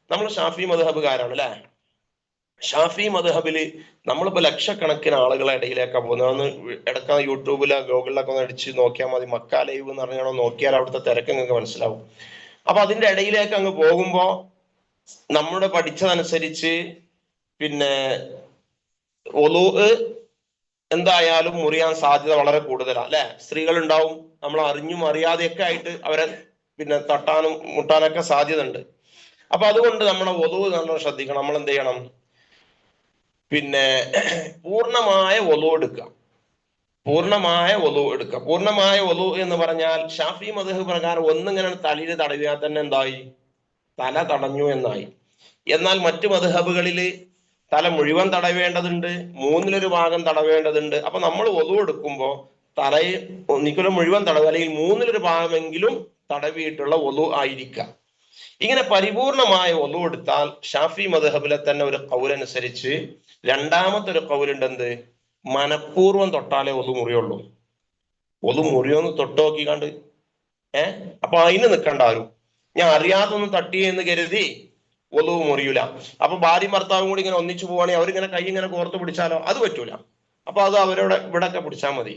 നമ്മൾ ഷാഫി മദ്ഹബുകാരാണ്, അല്ലെ? ഷാഫി മദ്ഹബില് നമ്മളിപ്പോ ലക്ഷക്കണക്കിന് ആളുകളെ ഇടയിലേക്കാണ് പോകുന്നത്. ഒന്ന് ഇടയ്ക്ക് യൂട്യൂബിലോ ഗൂഗിളിലൊക്കെ ഒന്ന് അടിച്ച് നോക്കിയാൽ മതി. മക്ക ലൈവ് എന്ന് പറഞ്ഞാൽ നോക്കിയാൽ അവിടുത്തെ തിരക്ക് നിങ്ങൾക്ക് മനസ്സിലാവും. അപ്പൊ അതിന്റെ ഇടയിലേക്ക് അങ്ങ് പോകുമ്പോ നമ്മുടെ പഠിച്ചതനുസരിച്ച് പിന്നെ വുളൂ എന്തായാലും മുറിയാൻ സാധ്യത വളരെ കൂടുതലാണ്, അല്ലെ? സ്ത്രീകൾ ഉണ്ടാവും, നമ്മൾ അറിഞ്ഞും അറിയാതെയൊക്കെ ആയിട്ട് അവരെ പിന്നെ തട്ടാനും മുട്ടാനൊക്കെ സാധ്യത ഉണ്ട്. അപ്പൊ അതുകൊണ്ട് നമ്മുടെ വുളൂ നമ്മൾ ശ്രദ്ധിക്കണം. നമ്മൾ എന്ത് ചെയ്യണം? പിന്നെ പൂർണ്ണമായ വുളൂ എടുക്കുക. പൂർണ്ണമായ വുളൂ എന്ന് പറഞ്ഞാൽ ഷാഫി മദ്ഹബ് പ്രകാരം ഒന്നിങ്ങനെ തലയിൽ തടവിയാൽ തന്നെ എന്തായി? തല തടഞ്ഞു എന്നായി. എന്നാൽ മറ്റു മദ്ഹബുകളില് തല മുഴുവൻ തടവേണ്ടതുണ്ട്, 1/3 ഭാഗം തടവേണ്ടതുണ്ട്. അപ്പൊ നമ്മൾ വുളൂ എടുക്കുമ്പോ തലയിൽ ഒന്നിക്കലും മുഴുവൻ തടവ്, അല്ലെങ്കിൽ 1/3 ഭാഗമെങ്കിലും തടവിയിട്ടുള്ള വുളൂ ആയിരിക്കുക. ഇങ്ങനെ പരിപൂർണമായ വുളൂ എടുത്താൽ ഷാഫി മദ്ഹബിലെ തന്നെ ഒരു ഖൗലനുസരിച്ച് 2ാമത്തെ ഒരു ഖൗലുണ്ട്, എന്ത്? മനഃപൂർവ്വം തൊട്ടാലേ വുളൂ മുറിയുള്ളൂ. വുളൂ മുറിയൊന്ന് തൊട്ട് നോക്കിക്കാണ്ട് അപ്പൊ അതിന് നിൽക്കണ്ട ആരും. ഞാൻ അറിയാതൊന്നും തട്ടിയെന്ന് കരുതി ഒലു മുറിയൂല. അപ്പൊ ഭാര്യയും ഭർത്താവും കൂടി ഇങ്ങനെ ഒന്നിച്ചു പോവാണെങ്കിൽ അവരിങ്ങനെ കൈ ഇങ്ങനെ കോർത്ത് പിടിച്ചാലോ? അത് പറ്റൂല. അപ്പൊ അത് അവരോട് ഇവിടൊക്കെ പിടിച്ചാൽ മതി.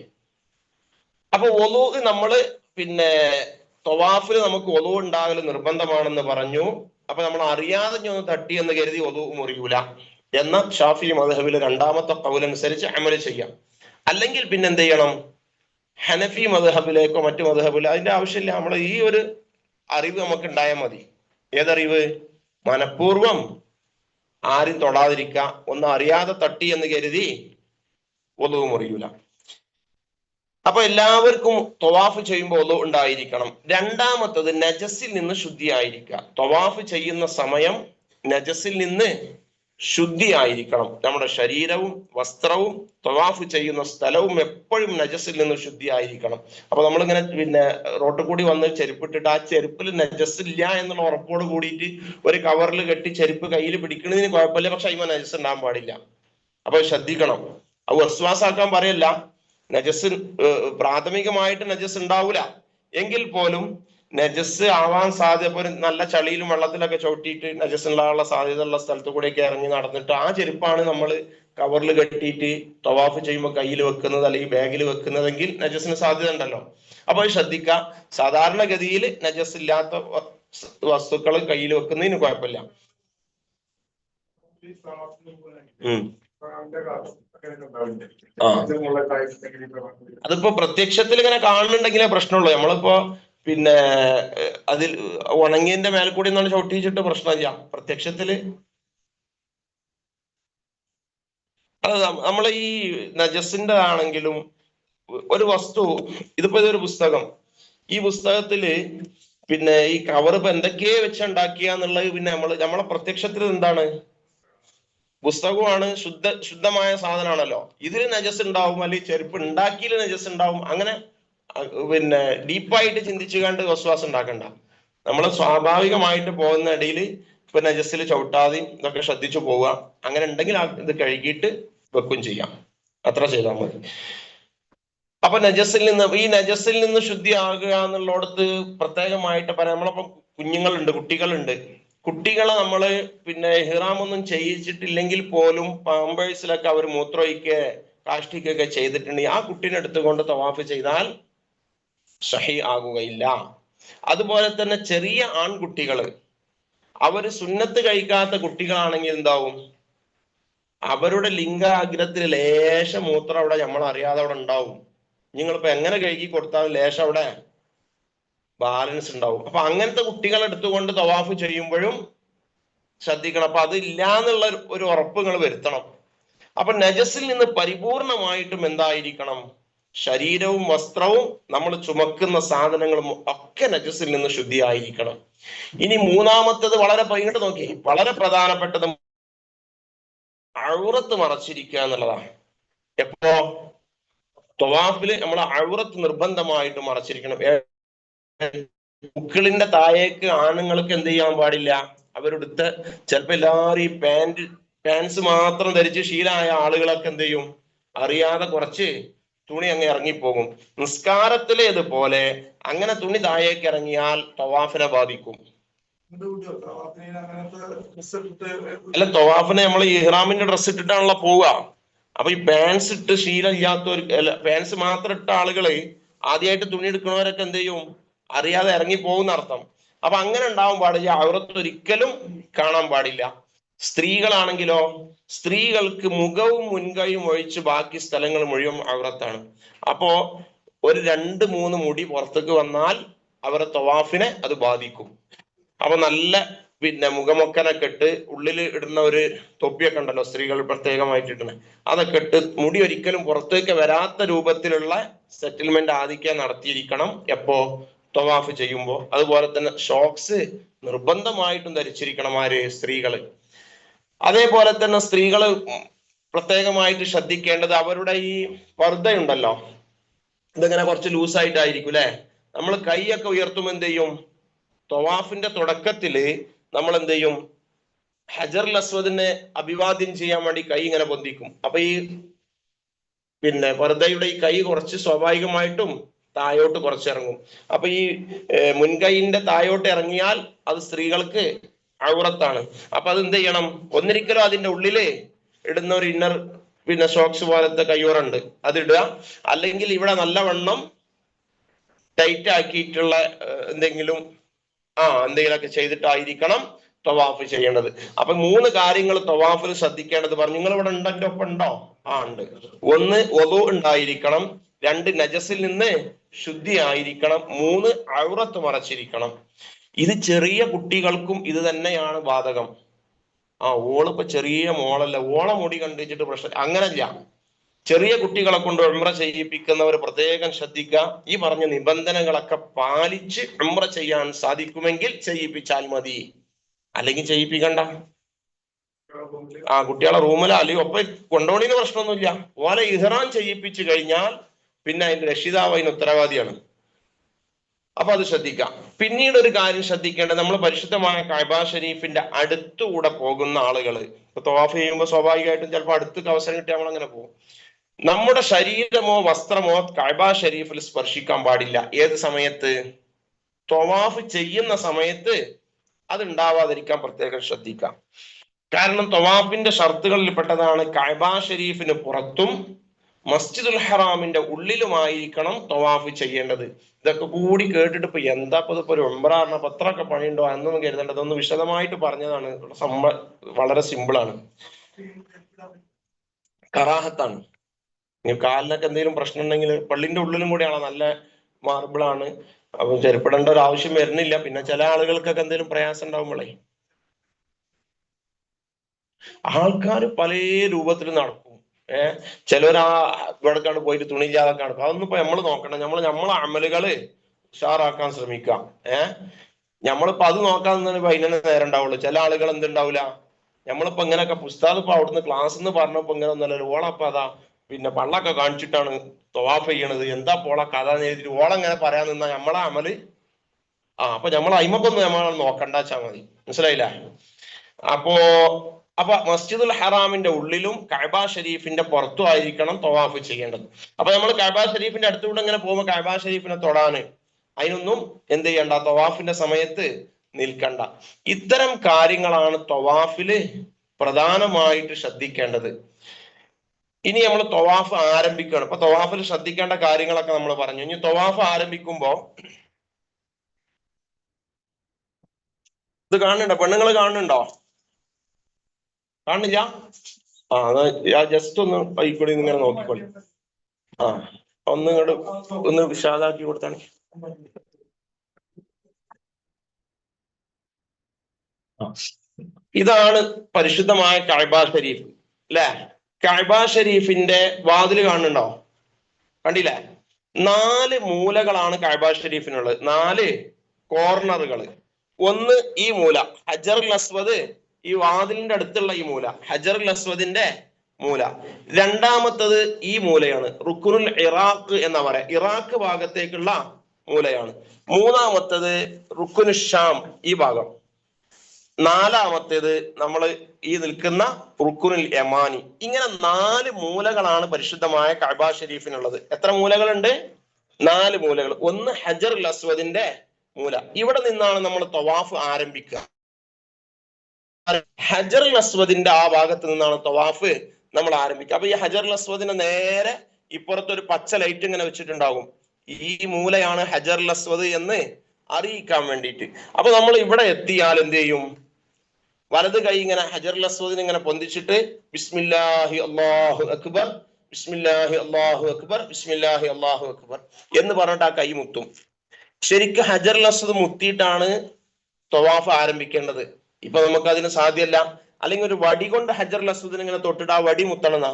അപ്പൊ ഒലു നമ്മള് പിന്നെ തൊവാഫിൽ നമുക്ക് ഒലു ഉണ്ടാകൽ നിർബന്ധമാണെന്ന് പറഞ്ഞു. അപ്പൊ നമ്മൾ അറിയാതെ ഒന്ന് തട്ടി എന്ന് കരുതി ഒലു മുറിയൂല എന്ന ഷാഫി മദ്ഹബിലെ രണ്ടാമത്തെ ഖൗലനുസരിച്ച് അമല് ചെയ്യാം. അല്ലെങ്കിൽ പിന്നെ എന്ത് ചെയ്യണം? ഹനഫി മദ്ഹബിലേക്കോ മറ്റു മദ്ഹബിലോ അതിന്റെ ആവശ്യമില്ല. നമ്മൾ ഈ ഒരു അറിവ് നമുക്ക് ഉണ്ടായാൽ മതി. ഏതറിവ്? മനഃപൂർവം ആരും തൊടാതിരിക്കുക, ഒന്ന് അറിയാതെ തട്ടി എന്ന് കരുതി ഒലു മുറിയൂല. അപ്പൊ എല്ലാവർക്കും തൊവാഫ് ചെയ്യുമ്പോൾ ഒലു ഉണ്ടായിരിക്കണം. രണ്ടാമത്തത് നജസിൽ നിന്ന് ശുദ്ധിയായിരിക്കുക. തൊവാഫ് ചെയ്യുന്ന സമയം നജസിൽ നിന്ന് ശുദ്ധിയായിരിക്കണം. നമ്മുടെ ശരീരവും വസ്ത്രവും തൊവാഫ് ചെയ്യുന്ന സ്ഥലവും എപ്പോഴും നജസിൽ നിന്ന് ശുദ്ധിയായിരിക്കണം. അപ്പൊ നമ്മളിങ്ങനെ പിന്നെ റോട്ടിൽ കൂടി വന്ന് ചെരുപ്പിട്ടിട്ട് ആ ചെരുപ്പിൽ നജസില്ല എന്നുള്ള ഉറപ്പോട് കൂടിയിട്ട് ഒരു കവറിൽ കെട്ടി ചെരുപ്പ് കയ്യിൽ പിടിക്കുന്നതിന് കുഴപ്പമില്ല, പക്ഷെ അതിന് നജസ് ഉണ്ടാകാൻ പാടില്ല. അപ്പൊ ശ്രദ്ധിക്കണം. അത് വസ്വാസാക്കാൻ പറയല്ല. നജസ് പ്രാഥമികമായിട്ട് നജസ് ഉണ്ടാവൂല എങ്കിൽ പോലും നജസ് ആവാൻ സാധ്യത, ഇപ്പൊ ഒരു നല്ല ചളിയിലും വെള്ളത്തിലൊക്കെ ചവിട്ടിയിട്ട് നജസ് ഉണ്ടാകാനുള്ള സാധ്യത ഉള്ള സ്ഥലത്ത് കൂടെയൊക്കെ ഇറങ്ങി നടന്നിട്ട് ആ ചെരുപ്പാണ് നമ്മൾ കവറിൽ കെട്ടിയിട്ട് തൊവാഫ് ചെയ്യുമ്പോൾ കയ്യിൽ വെക്കുന്നത് അല്ലെങ്കിൽ ബാഗിൽ വെക്കുന്നതെങ്കിൽ നജസിന് സാധ്യത ഉണ്ടല്ലോ. അപ്പൊ അത് ശ്രദ്ധിക്കുക. സാധാരണഗതിയിൽ നജസ് ഇല്ലാത്ത വസ്തുക്കൾ കയ്യിൽ വെക്കുന്നതിന് കുഴപ്പമില്ല. അതിപ്പോ പ്രത്യക്ഷത്തിൽ ഇങ്ങനെ കാണുന്നുണ്ടെങ്കിലേ പ്രശ്നമുള്ളൂ. നമ്മളിപ്പോ പിന്നെ അതിൽ ഉണങ്ങിയതിന്റെ മേൽ കൂടി ഒന്നാണ് ചവിട്ടിച്ചിട്ട് പ്രശ്നമില്ല. പ്രത്യക്ഷത്തില് അത് നമ്മൾ ഈ നജസിന്റെ ആണെങ്കിലും ഒരു വസ്തു, ഇതിപ്പോ ഇതൊരു പുസ്തകം, ഈ പുസ്തകത്തില് പിന്നെ ഈ കവർ ഇപ്പൊ എന്തൊക്കെയോ വെച്ചുണ്ടാക്കിയാന്നുള്ളത് പിന്നെ നമ്മളെ പ്രത്യക്ഷത്തിൽ എന്താണ്? പുസ്തകമാണ്, ശുദ്ധമായ സാധനമാണല്ലോ. ഇതിൽ നജസ് ഉണ്ടാവും, അല്ലെങ്കിൽ ചെരുപ്പ് ഉണ്ടാക്കിയിൽ നജസ് ഉണ്ടാവും. അങ്ങനെ പിന്നെ ഡീപ്പായിട്ട് ചിന്തിച്ചു കണ്ട് വസ്വാസം ഉണ്ടാക്കണ്ട. നമ്മൾ സ്വാഭാവികമായിട്ട് പോകുന്ന ഇടയിൽ ഇപ്പൊ നജസ്സിൽ ചവിട്ടാതെയും ഇതൊക്കെ ശ്രദ്ധിച്ചു പോവുക. അങ്ങനെ ഉണ്ടെങ്കിൽ ഇത് കഴുകിയിട്ട് വെക്കും ചെയ്യാം. അത്ര ചെയ്താൽ മതി. അപ്പൊ ഈ നജസ്സിൽ നിന്ന് ശുദ്ധിയാകുക എന്നുള്ളടത്ത് പ്രത്യേകമായിട്ട് പറയാം. നമ്മളിപ്പം കുഞ്ഞുങ്ങളുണ്ട്, കുട്ടികളുണ്ട്. കുട്ടികളെ നമ്മള് പിന്നെ ഇഹ്റാമൊന്നും ചെയ്യിച്ചിട്ടില്ലെങ്കിൽ പോലും പാമ്പേഴ്സിലൊക്കെ അവർ മൂത്രമൊഴിക്കുക കാഷ്ടിക്കുകയൊക്കെ ചെയ്തിട്ടുണ്ടെങ്കിൽ ആ കുട്ടീനെ എടുത്തുകൊണ്ട് തവാഫ് ചെയ്താൽ സഹി ആകുകയില്ല. അതുപോലെ തന്നെ ചെറിയ ആൺകുട്ടികള്, അവര് സുന്നത്ത് കഴിക്കാത്ത കുട്ടികളാണെങ്കിൽ എന്താവും? അവരുടെ ലിംഗാഗ്രത്തിൽ ലേശ മൂത്രം അവിടെ നമ്മൾ അറിയാതെ അവിടെ ഉണ്ടാവും. നിങ്ങളിപ്പോ എങ്ങനെ കഴുകി കൊടുത്താലും ലേശം അവിടെ ബാലൻസ് ഉണ്ടാവും. അപ്പൊ അങ്ങനത്തെ കുട്ടികളെ എടുത്തുകൊണ്ട് തവാഫ് ചെയ്യുമ്പോഴും ശ്രദ്ധിക്കണം. അപ്പൊ അത് ഇല്ലാന്നുള്ള ഒരു ഉറപ്പ് നിങ്ങൾ വരുത്തണം. അപ്പൊ നജസിൽ നിന്ന് പരിപൂർണമായിട്ടും എന്തായിരിക്കണം? ശരീരവും വസ്ത്രവും നമ്മൾ ചുമക്കുന്ന സാധനങ്ങളും ഒക്കെ നജസിൽ നിന്ന് ശുദ്ധിയായിരിക്കണം. ഇനി മൂന്നാമത്തത് വളരെ ഇങ്ങോട്ട് നോക്കി, വളരെ പ്രധാനപ്പെട്ടത് ഔറത്ത് മറച്ചിരിക്കുക എന്നുള്ളതാണ്. എപ്പോ? ത്വവാഫില് നമ്മൾ ഔറത്ത് നിർബന്ധമായിട്ട് മറച്ചിരിക്കണം. മുക്കിളിന്റെ താഴേക്ക് ആണുങ്ങൾക്ക് എന്ത് ചെയ്യാൻ പാടില്ല? അവരെടുത്ത ചിലപ്പോ എല്ലാവരും ഈ പാൻസ് മാത്രം ധരിച്ച് ശീലമായ ആളുകളൊക്കെ എന്ത് ചെയ്യും? അറിയാതെ കുറച്ച് തുണി അങ്ങ് ഇറങ്ങിപ്പോകും. നിസ്കാരത്തിലെ ഇതുപോലെ അങ്ങനെ തുണി താഴേക്ക് ഇറങ്ങിയാൽ തവാഫിനെ ബാധിക്കും. അല്ല, തവാഫിനെ നമ്മൾ ഇഹ്റാമിന്റെ ഡ്രസ്സ് ഇട്ടിട്ടാണല്ലോ പോവുക. അപ്പൊ ഈ പാൻസ് ഇട്ട് ശീലം ഇല്ലാത്തവർ, പാൻസ് മാത്രം ഇട്ട ആളുകള് ആദ്യമായിട്ട് തുണി എടുക്കുന്നവരൊക്കെ എന്ത് ചെയ്യും? അറിയാതെ ഇറങ്ങി പോകുന്ന അർത്ഥം. അപ്പൊ അങ്ങനെ ഉണ്ടാവാൻ പാടില്ല. ഔറത്ത് ഒരിക്കലും കാണാൻ പാടില്ല. സ്ത്രീകളാണെങ്കിലോ, സ്ത്രീകൾക്ക് മുഖവും മുൻകൈയും ഒഴിച്ച് ബാക്കി സ്ഥലങ്ങൾ മുഴുവൻ ഔറത്താണ്. അപ്പോ ഒരു 2-3 മുടി പുറത്തേക്ക് വന്നാൽ അവരുടെ തവാഫിനെ അത് ബാധിക്കും. അപ്പൊ നല്ല പിന്നെ മുഖമൊക്കനൊക്കെ ഇട്ട് ഉള്ളിൽ ഇടുന്ന ഒരു തൊപ്പിയൊക്കെ ഉണ്ടല്ലോ സ്ത്രീകൾ പ്രത്യേകമായിട്ട് ഇടുന്നത്, അതൊക്കെ ഇട്ട് മുടി ഒരിക്കലും പുറത്തേക്ക് വരാത്ത രൂപത്തിലുള്ള സെറ്റിൽമെന്റ് ആദിക്കാൻ നടത്തിയിരിക്കണം. എപ്പോ? തവാഫ് ചെയ്യുമ്പോൾ. അതുപോലെ തന്നെ ഷോക്സ് നിർബന്ധമായിട്ടും ധരിച്ചിരിക്കണം. ആര്? സ്ത്രീകള്. അതേപോലെ തന്നെ സ്ത്രീകള് പ്രത്യേകമായിട്ട് ശ്രദ്ധിക്കേണ്ടത് അവരുടെ ഈ പർദ്ദയുണ്ടല്ലോ, ഇതിങ്ങനെ കുറച്ച് ലൂസായിട്ടായിരിക്കും അല്ലെ. നമ്മൾ കൈയൊക്കെ ഉയർത്തുമ്പോൾ എന്ത് ചെയ്യും? തവാഫിന്റെ തുടക്കത്തില് നമ്മൾ എന്ത് ചെയ്യും? ഹജറുൽ അസ്വദിനെ അഭിവാദ്യം ചെയ്യാൻ വേണ്ടി കൈ ഇങ്ങനെ പൊന്തിക്കും. അപ്പൊ ഈ പിന്നെ പർദ്ദയുടെ ഈ കൈ കുറച്ച് സ്വാഭാവികമായിട്ടും താഴോട്ട് കുറച്ചിറങ്ങും. അപ്പൊ ഈ മുൻകൈയിന്റെ താഴോട്ട് ഇറങ്ങിയാൽ അത് സ്ത്രീകൾക്ക് ഔറത്താണ്. അപ്പൊ അത് എന്ത് ചെയ്യണം? ഒന്നിരിക്കലും അതിന്റെ ഉള്ളില് ഇടുന്ന ഒരു ഇന്നർ ഷോക്സ് പോലത്തെ കയ്യോറുണ്ട്, അത് ഇടുക. അല്ലെങ്കിൽ ഇവിടെ നല്ലവണ്ണം ടൈറ്റ് ആക്കിയിട്ടുള്ള എന്തെങ്കിലും എന്തെങ്കിലുമൊക്കെ ചെയ്തിട്ടായിരിക്കണം തവാഫ് ചെയ്യേണ്ടത്. അപ്പൊ 3 കാര്യങ്ങൾ തവാഫിൽ ശ്രദ്ധിക്കേണ്ടത് പറഞ്ഞു. നിങ്ങൾ ഇവിടെ ഉണ്ടോ? എൻ്റെ ഒപ്പം ഉണ്ടോ? ഉണ്ട്. 1 വുളു ഉണ്ടായിരിക്കണം, 2 നജസിൽ നിന്ന് ശുദ്ധി ആയിരിക്കണം, 3 ഔറത്ത് മറച്ചിരിക്കണം. ഇത് ചെറിയ കുട്ടികൾക്കും ഇത് തന്നെയാണ് ബാധകം. ഓളിപ്പോ ചെറിയ മോളല്ല, ഓള മുടി കണ്ടിച്ചിട്ട് പ്രശ്നം അങ്ങനല്ല. ചെറിയ കുട്ടികളെ കൊണ്ട് ഉംറ ചെയ്യിപ്പിക്കുന്നവർ പ്രത്യേകം ശ്രദ്ധിക്കുക. ഈ പറഞ്ഞ നിബന്ധനകളൊക്കെ പാലിച്ച് ഉംറ ചെയ്യാൻ സാധിക്കുമെങ്കിൽ ചെയ്യിപ്പിച്ചാൽ മതി, അല്ലെങ്കിൽ ചെയ്യിപ്പിക്കണ്ട. കുട്ടികളെ റൂമിലോ അല്ലെങ്കിൽ ഒപ്പം കൊണ്ടോണിന് പ്രശ്നമൊന്നുമില്ല. ഓലെ ഇഹ്റാം ചെയ്യിപ്പിച്ചു കഴിഞ്ഞാൽ പിന്നെ അതിന്റെ രക്ഷിതാവ് അതിന് ഉത്തരവാദിയാണ്. അപ്പൊ അത് ശ്രദ്ധിക്കാം. പിന്നീട് ഒരു കാര്യം ശ്രദ്ധിക്കേണ്ടത്, നമ്മൾ പരിശുദ്ധമായ കഅബ ഷരീഫിന്റെ അടുത്തുകൂടെ പോകുന്ന ആളുകൾ ഇപ്പൊ തവാഫ് ചെയ്യുമ്പോൾ സ്വാഭാവികമായിട്ടും ചിലപ്പോൾ അടുത്ത് അവസരം കിട്ടിയാൽ നമ്മൾ അങ്ങനെ പോകും. നമ്മുടെ ശരീരമോ വസ്ത്രമോ കഅബ ഷരീഫിൽ സ്പർശിക്കാൻ പാടില്ല. ഏത് സമയത്ത്? തവാഫ് ചെയ്യുന്ന സമയത്ത് അത് ഉണ്ടാവാതിരിക്കാൻ പ്രത്യേകം ശ്രദ്ധിക്കാം. കാരണം തവാഫിന്റെ ഷർത്തുകളിൽ പെട്ടതാണ് കഅബ ഷരീഫിന് പുറത്തും മസ്ജിദുൽ ഹറാമിന്റെ ഉള്ളിലുമായിരിക്കണം തവാഫ് ചെയ്യേണ്ടത്. ഇതൊക്കെ കൂടി കേട്ടിട്ട് ഇപ്പൊ എന്താ ഇപ്പൊ ഒരു ഉംറ പറഞ്ഞ പത്രമൊക്കെ പണിയുണ്ടോ എന്നൊന്നും കരുതേണ്ടത്. ഒന്ന് വിശദമായിട്ട് പറഞ്ഞതാണ്. വളരെ സിമ്പിളാണ്. കറാഹത്താണ്. കാലിനൊക്കെ എന്തെങ്കിലും പ്രശ്നം ഉണ്ടെങ്കിൽ പള്ളിന്റെ ഉള്ളിലും കൂടിയാണ്, നല്ല മാർബിളാണ്, അപ്പൊ ചെരുപ്പിടേണ്ട ഒരു ആവശ്യം വരുന്നില്ല. പിന്നെ ചില ആളുകൾക്കൊക്കെ എന്തെങ്കിലും പ്രയാസം ഉണ്ടാവുമ്പോഴേ ആൾക്കാർ പല രൂപത്തിൽ നടക്കും. ചിലവർ ഇവിടേക്കാണ് പോയിട്ട് തുണിയില്ലാതെ നടക്കും. അതൊന്നും ഇപ്പൊ നമ്മൾ നോക്കണം. നമ്മളെ അമലുകള് ഉഷാറാക്കാൻ ശ്രമിക്കാം. നമ്മളിപ്പോ അത് നോക്കാൻ തന്നെ അതിനെ നേരം ഉണ്ടാവുള്ളൂ. ചില ആളുകൾ എന്തുണ്ടാവില്ല, നമ്മളിപ്പോ ഇങ്ങനെയൊക്കെ പുസ്തകം ഇപ്പൊ അവിടുന്ന് ക്ലാസ് എന്ന് പറഞ്ഞപ്പോ ഇങ്ങനെ ഒന്നല്ലോ ഓളപ്പ അതാ പിന്നെ പള്ളൊക്കെ കാണിച്ചിട്ടാണ് തവാഫ് ചെയ്യണത്, എന്താ പോള കഥ എഴുതിട്ട് ഓളങ്ങനെ പറയാൻ നിന്നാ നമ്മളെ അമല് അപ്പൊ നമ്മൾ അയിമക്കൊന്നും നമ്മൾ നോക്കണ്ടാച്ചാ മതി. മനസ്സിലായില്ല? അപ്പൊ മസ്ജിദുൽ ഹറാമിന്റെ ഉള്ളിലും കഅബ ഷരീഫിന്റെ പുറത്തും ആയിരിക്കണം തവാഫ് ചെയ്യേണ്ടത്. അപ്പൊ നമ്മൾ കഅബ ഷരീഫിന്റെ അടുത്തുകൂടെ ഇങ്ങനെ പോകുമ്പോൾ കഅബ ഷരീഫിനെ തൊടാന് അതിനൊന്നും എന്ത് ചെയ്യണ്ട, തവാഫിന്റെ സമയത്ത് നിൽക്കണ്ട. ഇത്തരം കാര്യങ്ങളാണ് തവാഫില് പ്രധാനമായിട്ട് ശ്രദ്ധിക്കേണ്ടത്. ഇനി നമ്മൾ തവാഫ് ആരംഭിക്കുകയാണ്. ഇപ്പൊ തവാഫിൽ ശ്രദ്ധിക്കേണ്ട കാര്യങ്ങളൊക്കെ നമ്മൾ പറഞ്ഞു. ഇനി തവാഫ് ആരംഭിക്കുമ്പോ ഇത് കാണുന്നുണ്ടോ? പെണ്ണുങ്ങൾ കാണുന്നുണ്ടോ? കാണില്ല? ജസ്റ്റ് ഒന്ന് പൈക്കൂടി ഇങ്ങനെ നോക്കിക്കോളി. ഒന്ന് ഇങ്ങോട്ട് ഒന്ന് വിശാലാക്കി കൊടുത്താണ്. ഇതാണ് പരിശുദ്ധമായ കഅബ ഷരീഫ് അല്ലെ? കഅബ ഷരീഫിന്റെ വാതിൽ കാണുന്നുണ്ടോ? കണ്ടില്ലേ? 4 മൂലകളാണ് കഅബ ഷരീഫിനുള്ളത്, 4 കോർണറുകൾ. ഒന്ന് ഈ മൂല ഹജറുൽ അസ്വദ്, ഈ വാതിലിന്റെ അടുത്തുള്ള ഈ മൂല ഹജറുൽ അസ്വദിന്റെ മൂല. രണ്ടാമത്തത് ഈ മൂലയാണ്, റുക്നുൽ ഇറാഖ് എന്നാ പറയാ, ഇറാഖ് ഭാഗത്തേക്കുള്ള മൂലയാണ്. മൂന്നാമത്തത് റുക്നുൽ ഷാം, ഈ ഭാഗം. നാലാമത്തേത് നമ്മൾ ഈ നിൽക്കുന്ന റുക്നുൽ യമാനി. ഇങ്ങനെ 4 മൂലകളാണ് പരിശുദ്ധമായ കഅബ ഷരീഫിനുള്ളത്. എത്ര മൂലകളുണ്ട്? 4 മൂലകൾ. ഒന്ന് ഹജറുൽ അസ്വദിന്റെ മൂല, ഇവിടെ നിന്നാണ് നമ്മൾ തവാഫ് ആരംഭിക്കുക. ഹജറുൽ അസ്വദിന്റെ ആ ഭാഗത്ത് നിന്നാണ് തവാഫ് നമ്മൾ ആരംഭിക്കുക. അപ്പൊ ഈ ഹജറുൽ അസ്വദിന്റെ നേരെ ഇപ്പുറത്തൊരു പച്ച ലൈറ്റ് ഇങ്ങനെ വെച്ചിട്ടുണ്ടാകും. ഈ മൂലയാണ് ഹജറുൽ അസ്വദ് എന്ന് അറിയിക്കാൻ വേണ്ടിയിട്ട്. അപ്പൊ നമ്മൾ ഇവിടെ എത്തിയാൽ എന്ത് ചെയ്യും? വലത് കൈ ഇങ്ങനെ ഹജറുൽ അസ്വദിന് ഇങ്ങനെ പൊന്തിച്ചിട്ട് ബിസ്മില്ലാഹി അല്ലാഹു അക്ബർ, ബിസ്മില്ലാഹി അല്ലാഹു അക്ബർ, ബിസ്മില്ലാഹി അല്ലാഹു അക്ബർ എന്ന് പറഞ്ഞിട്ട് ആ കൈ മുത്തും. ശരിക്കും ഹജറുൽ അസ്വദ് മുത്തിയിട്ടാണ് തവാഫ് ആരംഭിക്കേണ്ടത്. ഇപ്പൊ നമുക്ക് അതിന് സാധ്യമല്ല. അല്ലെങ്കിൽ ഒരു വടി കൊണ്ട് ഹജറുൽ അസ്വദിന് ഇങ്ങനെ തൊട്ടിട്ട് ആ വടി മുത്തണമെന്നാ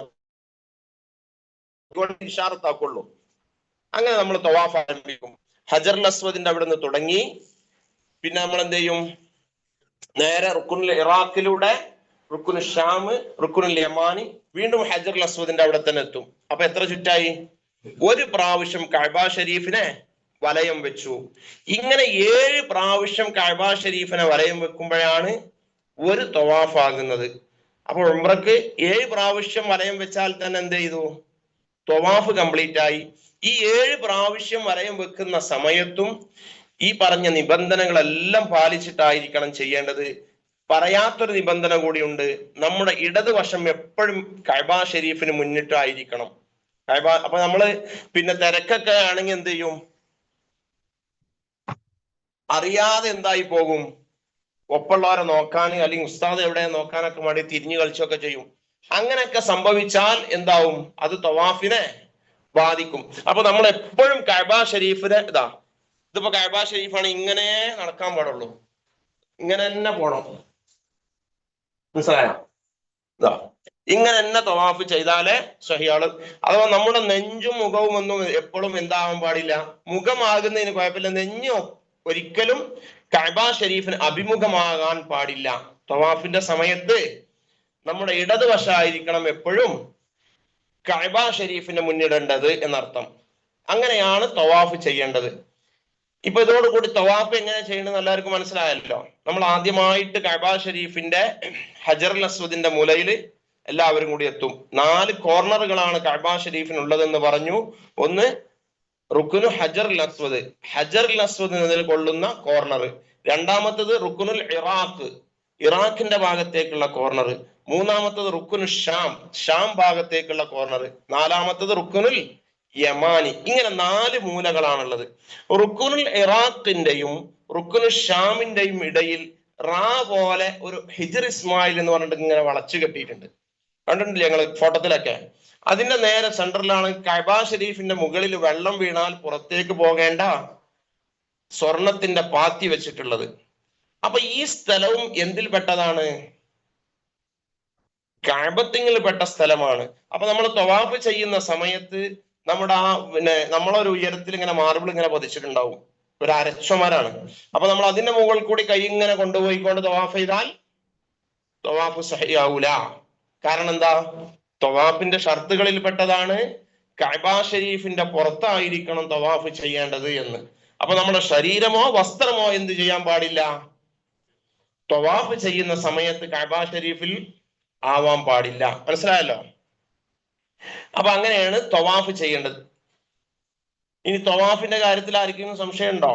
ഇഷാറത്താക്കുള്ളൂ. അങ്ങനെ നമ്മൾ തവാഫ് ആരംഭിക്കും. ഹജറുൽ അസ്വദിന്റെ അവിടെ നിന്ന് തുടങ്ങി പിന്നെ നമ്മൾ എന്ത് ചെയ്യും? നേരെ റുക്നുൽ ഇറാഖിലൂടെ റുക്നുൽ ഷാം, റുക്നുൽ യമാനി, വീണ്ടും ഹജറുൽ അസ്വദിന്റെ അവിടെ തന്നെ എത്തും. അപ്പൊ എത്ര ചുറ്റായി? 1 പ്രാവശ്യം കഅബ ഷരീഫിനെ വലയം വെച്ചു. ഇങ്ങനെ 7 പ്രാവശ്യം കഅബ ഷരീഫിനെ വലയം വെക്കുമ്പോഴാണ് ഒരു തവാഫ് ആകുന്നത്. അപ്പോൾ ഉംറക്ക് 7 പ്രാവശ്യം വലയം വെച്ചാൽ തന്നെ എന്ത് ചെയ്തു? തവാഫ് കംപ്ലീറ്റ് ആയി. ഈ 7 പ്രാവശ്യം വലയം വെക്കുന്ന സമയത്തും ഈ പറഞ്ഞ നിബന്ധനകളെല്ലാം പാലിച്ചിട്ടായിരിക്കണം ചെയ്യേണ്ടത്. പറയാത്തൊരു നിബന്ധന കൂടിയുണ്ട്. നമ്മുടെ ഇടതുവശം എപ്പോഴും കഅബ ഷരീഫിന് മുന്നിട്ടായിരിക്കണം. കഅബ അപ്പൊ നമ്മള് പിന്നെ തിരക്കൊക്കെ ആണെങ്കിൽ എന്ത് ചെയ്യും? അറിയാതെ എന്തായി പോകും? ഒപ്പമുള്ളവരെ നോക്കാൻ അല്ലെങ്കിൽ ഉസ്താദ് എവിടെ നോക്കാനൊക്കെ വേണ്ടി തിരിഞ്ഞു കളിച്ചൊക്കെ ചെയ്യും. അങ്ങനെയൊക്കെ സംഭവിച്ചാൽ എന്താവും? അത് തവാഫിനെ ബാധിക്കും. അപ്പൊ നമ്മൾ എപ്പോഴും കഅബ ഷരീഫിനെ ഇതിപ്പോ കഅബ ഷരീഫാണ്, ഇങ്ങനെ നടക്കാൻ പാടുള്ളൂ, ഇങ്ങനെ തന്നെ പോണം. മനസ്സിലായോ? ഇങ്ങനെ തന്നെ തവാഫ് ചെയ്താലേ സഹിയാള്. അഥവാ നമ്മുടെ നെഞ്ചും മുഖവും ഒന്നും എപ്പോഴും എന്താവാൻ പാടില്ല, മുഖമാകുന്നതിന് കുഴപ്പമില്ല, നെഞ്ഞോ ഒരിക്കലും കഅബ ഷരീഫിന് അഭിമുഖമാകാൻ പാടില്ല. തവാഫിന്റെ സമയത്ത് നമ്മുടെ ഇടതുവശമായിരിക്കണം എപ്പോഴും കഅബ ഷരീഫിന് മുന്നിടേണ്ടത് എന്നർത്ഥം. അങ്ങനെയാണ് തവാഫ് ചെയ്യേണ്ടത്. ഇപ്പൊ ഇതോടുകൂടി തവാഫ് എങ്ങനെ ചെയ്യണമെന്ന് എല്ലാവർക്കും മനസ്സിലായല്ലോ. നമ്മൾ ആദ്യമായിട്ട് കഅബ ഷരീഫിന്റെ ഹജറുൽ അസ്വദിന്റെ മൂലയിൽ എല്ലാവരും കൂടി എത്തും. 4 കോർണറുകളാണ് കഅബ ഷരീഫിനുള്ളതെന്ന് പറഞ്ഞു. ഒന്ന് റുക്കുനു ഹജറുൽ അസ്വദ്, ഹജറുൽ അസ്വദ് എന്നതിൽ കൊള്ളുന്ന കോർണർ. രണ്ടാമത്തത് റുക്കുനുൽ ഇറാഖ്, ഇറാഖിന്റെ ഭാഗത്തേക്കുള്ള കോർണർ. മൂന്നാമത്തത് റുക്കുനു ഷാം, ഷാം ഭാഗത്തേക്കുള്ള കോർണർ. നാലാമത്തത് റുക്കുനുൽ യമാനി. ഇങ്ങനെ 4 മൂലകളാണുള്ളത്. റുക്കുനുൽ ഇറാഖിന്റെയും റുക്കുനുൽ ഷാമിന്റെയും ഇടയിൽ റാ പോലെ ഒരു ഹിജ്ർ ഇസ്മായിൽ എന്ന് പറഞ്ഞിട്ട് ഇങ്ങനെ വളച്ചു കെട്ടിയിട്ടുണ്ട്. കണ്ടിട്ടില്ലേ ഞങ്ങൾ ഫോട്ടോത്തിലൊക്കെ? അതിന്റെ നേരെ സെന്ററിലാണ് കഅബ ഷരീഫിന്റെ മുകളിൽ വെള്ളം വീണാൽ പുറത്തേക്ക് പോകേണ്ട സ്വർണത്തിന്റെ പാത്തി വെച്ചിട്ടുള്ളത്. അപ്പൊ ഈ സ്ഥലവും എന്തിൽ പെട്ടതാണ്? കഅബത്തിൽ പെട്ട സ്ഥലമാണ്. അപ്പൊ നമ്മൾ തവാഫ് ചെയ്യുന്ന സമയത്ത് നമ്മുടെ നമ്മളൊരു ഉയരത്തിൽ ഇങ്ങനെ മാർബിൾ ഇങ്ങനെ പതിച്ചിട്ടുണ്ടാവും, ഒരു അരച്ചുമരാണ്. അപ്പൊ നമ്മൾ അതിന്റെ മുകളിൽ കൂടി കൈ ഇങ്ങനെ കൊണ്ടുപോയിക്കൊണ്ട് തവാഫ് ചെയ്താൽ തവാഫ് സഹിയാവൂല. കാരണം എന്താ? തവാഫിന്റെ ഷർത്തുകളിൽ പെട്ടതാണ് കഅബ ഷരീഫിന്റെ പുറത്തായിരിക്കണം തവാഫ് ചെയ്യേണ്ടത് എന്ന്. അപ്പൊ നമ്മുടെ ശരീരമോ വസ്ത്രമോ എന്ത് ചെയ്യാൻ പാടില്ല? തവാഫ് ചെയ്യുന്ന സമയത്ത് കഅബ ഷരീഫിൽ ആവാൻ പാടില്ല. മനസ്സിലായല്ലോ? അപ്പൊ അങ്ങനെയാണ് തവാഫ് ചെയ്യേണ്ടത്. ഇനി തവാഫിന്റെ കാര്യത്തിൽ ആർക്കെങ്കിലും സംശയം ഉണ്ടോ?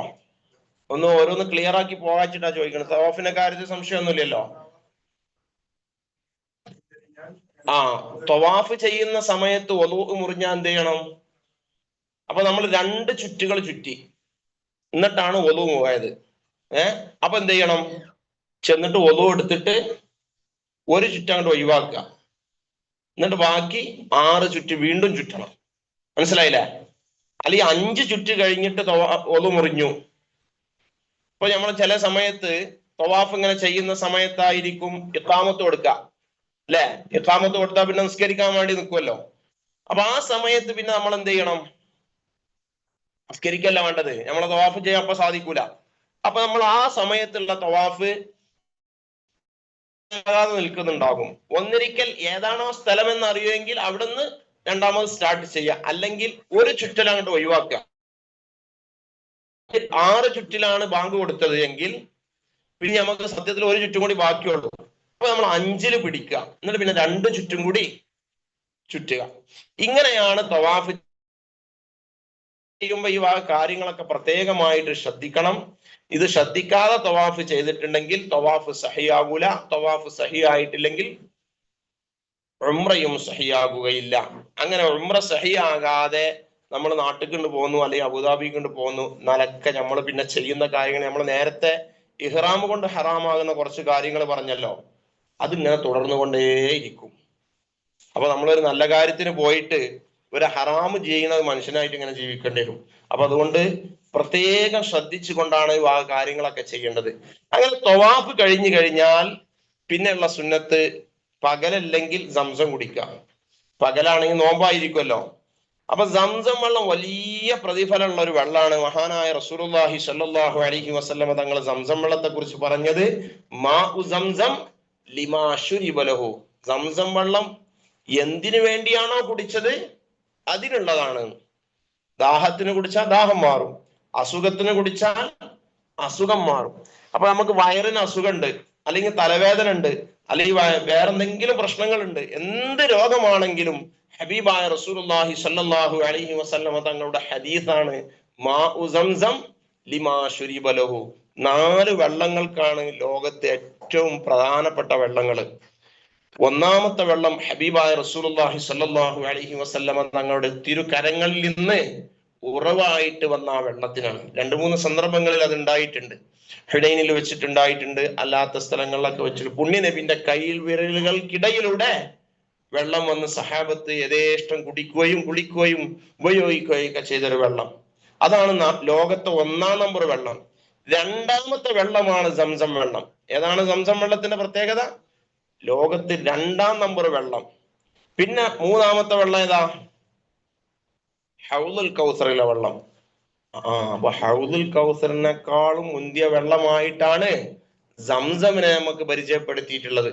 ഒന്ന് ഓരോന്ന് ക്ലിയർ ആക്കി പോകാച്ചിട്ടാ ചോദിക്കണം. തവാഫിന്റെ കാര്യത്തിൽ സംശയമൊന്നുമില്ലല്ലോ? തവാഫ് ചെയ്യുന്ന സമയത്ത് വളൂ മുറിഞ്ഞാൽ എന്ത് ചെയ്യണം? അപ്പൊ നമ്മൾ 2 ചുറ്റുകൾ ചുറ്റി എന്നിട്ടാണ് വളൂ പോയത്. അപ്പൊ എന്ത് ചെയ്യണം? ചെന്നിട്ട് വളൂ എടുത്തിട്ട് ഒരു ചുറ്റങ്ങോട്ട് ഒഴിവാക്കുക, എന്നിട്ട് ബാക്കി 6 ചുറ്റ് വീണ്ടും ചുറ്റണം. മനസ്സിലായില്ലേ? അല്ലെങ്കിൽ 5 ചുറ്റ് കഴിഞ്ഞിട്ട് വളൂ മുറിഞ്ഞു. ഇപ്പൊ നമ്മൾ ചില സമയത്ത് തവാഫ് ഇങ്ങനെ ചെയ്യുന്ന സമയത്തായിരിക്കും ഇഖാമത്ത് കൊടുക്കുക, അല്ലെ? ഇഖാമത്ത് കൊടുത്താൽ പിന്നെ നിസ്കരിക്കാൻ വേണ്ടി നിൽക്കുമല്ലോ. അപ്പൊ ആ സമയത്ത് പിന്നെ നമ്മൾ എന്ത് ചെയ്യണം? നിസ്കരിക്കല്ല വേണ്ടത്, നമ്മളെ തവാഫ് ചെയ്യാൻ അപ്പൊ സാധിക്കൂല. അപ്പൊ നമ്മൾ ആ സമയത്തുള്ള തവാഫ് നിൽക്കുന്നുണ്ടാകും. ഒന്നിരിക്കൽ ഏതാണോ സ്ഥലം എന്ന് അറിയുമെങ്കിൽ അവിടുന്ന് രണ്ടാമത് സ്റ്റാർട്ട് ചെയ്യുക, അല്ലെങ്കിൽ ഒരു ചുറ്റൽ അങ്ങോട്ട് ഒഴിവാക്കുക. 6 ചുറ്റിലാണ് ബാങ്ക് കൊടുത്തത് എങ്കിൽ പിന്നെ നമുക്ക് സത്യത്തിൽ ഒരു ചുറ്റും കൂടി ബാക്കിയുള്ളൂ. അപ്പൊ നമ്മൾ 5 പിടിക്കുക, എന്നിട്ട് പിന്നെ 2 ചുറ്റും കൂടി ചുറ്റുക. ഇങ്ങനെയാണ് തവാഫ് ചെയ്യുമ്പോ ഈ കാര്യങ്ങളൊക്കെ പ്രത്യേകമായിട്ട് ശ്രദ്ധിക്കണം. ഇത് ശ്രദ്ധിക്കാതെ തവാഫ് ചെയ്തിട്ടുണ്ടെങ്കിൽ തവാഫ് സഹിയാകൂല. തവാഫ് സഹിയായിട്ടില്ലെങ്കിൽ ഉംറയും സഹിയാകുകയില്ല. അങ്ങനെ ഉംറ സഹിയാകാതെ നമ്മൾ നാട്ടിൽ കൊണ്ട് പോകുന്നു, അല്ലെങ്കിൽ അബുദാബി കൊണ്ട് പോകുന്നു, എന്നാലൊക്കെ നമ്മൾ പിന്നെ ചെയ്യുന്ന കാര്യങ്ങൾ, നമ്മൾ നേരത്തെ ഇഹ്റാം കൊണ്ട് ഹറാമാകുന്ന കുറച്ച് കാര്യങ്ങൾ പറഞ്ഞല്ലോ, അതിങ്ങനെ തുടർന്നുകൊണ്ടേയിരിക്കും. അപ്പൊ നമ്മളൊരു നല്ല കാര്യത്തിന് പോയിട്ട് ഒരു ഹറാമ് ചെയ്യുന്നത് മനുഷ്യനായിട്ട് ഇങ്ങനെ ജീവിക്കേണ്ടി വരും. അപ്പൊ അതുകൊണ്ട് പ്രത്യേകം ശ്രദ്ധിച്ചു കൊണ്ടാണ് ഈ കാര്യങ്ങളൊക്കെ ചെയ്യേണ്ടത്. അങ്ങനെ തവാഫ് കഴിഞ്ഞു കഴിഞ്ഞാൽ പിന്നെയുള്ള സുന്നത്ത് പകലല്ലെങ്കിൽ സംസം കുടിക്കുക. പകലാണെങ്കിൽ നോമ്പായിരിക്കുമല്ലോ. അപ്പൊ സംസം വെള്ളം വലിയ പ്രതിഫലമുള്ള ഒരു വെള്ളമാണ്. മഹാനായ റസൂലുള്ളാഹി സ്വല്ലല്ലാഹു അലൈഹി വസല്ലമ തങ്ങൾ സംസം വെള്ളത്തെ കുറിച്ച് പറഞ്ഞത് മാഉ സംസം ലിമാ ശുരിബ ലഹു. സംസം വെള്ളം എന്തിനു വേണ്ടിയാണോ കുടിച്ചത് അതിനുള്ളതാണ്. ദാഹത്തിന് കുടിച്ചാൽ ദാഹം മാറും, അസുഖത്തിന് കുടിച്ചാൽ അസുഖം മാറും. അപ്പൊ നമുക്ക് വയറിന് അസുഖമുണ്ട്, അല്ലെങ്കിൽ തലവേദന ഉണ്ട്, അല്ലെങ്കിൽ വേറെന്തെങ്കിലും പ്രശ്നങ്ങളുണ്ട്, എന്ത് രോഗമാണെങ്കിലും ഹബീബായ റസൂലുള്ളാഹി സ്വല്ലല്ലാഹു അലൈഹി വസല്ലമ തങ്ങളുടെ ഹദീസാണ് മാഉ സംസം ലിമാ ശുരിബ ലഹു. 4 വെള്ളങ്ങൾക്കാണ് ലോകത്തെ ഏറ്റവും പ്രധാനപ്പെട്ട വെള്ളങ്ങൾ. ഒന്നാമത്തെ വെള്ളം ഹബീബായ റസൂലുള്ളാഹി സ്വല്ലല്ലാഹു അലൈഹി വസല്ലമ തങ്ങളുടെ തിരുകരങ്ങളിൽ നിന്ന് ഉറവായിട്ട് വന്ന ആ വെള്ളത്തിനാണ്. 2-3 സന്ദർഭങ്ങളിൽ അത് ഉണ്ടായിട്ടുണ്ട്. ഹുനൈനിൽ വെച്ചിട്ടുണ്ടായിട്ടുണ്ട്, അല്ലാത്ത സ്ഥലങ്ങളിലൊക്കെ വെച്ചിട്ട് പുണ്യ നബിന്റെ കയ്യിൽ വിരലുകൾക്കിടയിലൂടെ വെള്ളം വന്ന് സഹാബത്ത് യഥേഷ്ടം കുടിക്കുകയും കുളിക്കുകയും ഉപയോഗിക്കുകയും ഒക്കെ ചെയ്തൊരു വെള്ളം. അതാണ് ലോകത്തെ 1-ാം നമ്പർ വെള്ളം. 2-ാമത്തെ വെള്ളമാണ് സംസം വെള്ളം. ഏതാണ് സംസം വെള്ളത്തിന്റെ പ്രത്യേകത? ലോകത്ത് 2-ാം നമ്പർ വെള്ളം. പിന്നെ 3-ാമത്തെ വെള്ളം ഏതാ? ഹൗലുൽ കൗസറിലെ വെള്ളം. അപ്പൊ ഹൗലുൽ കൗസറിനെക്കാളും മുന്തിയ വെള്ളമായിട്ടാണ് സംസമിനെ നമുക്ക് പരിചയപ്പെടുത്തിയിട്ടുള്ളത്.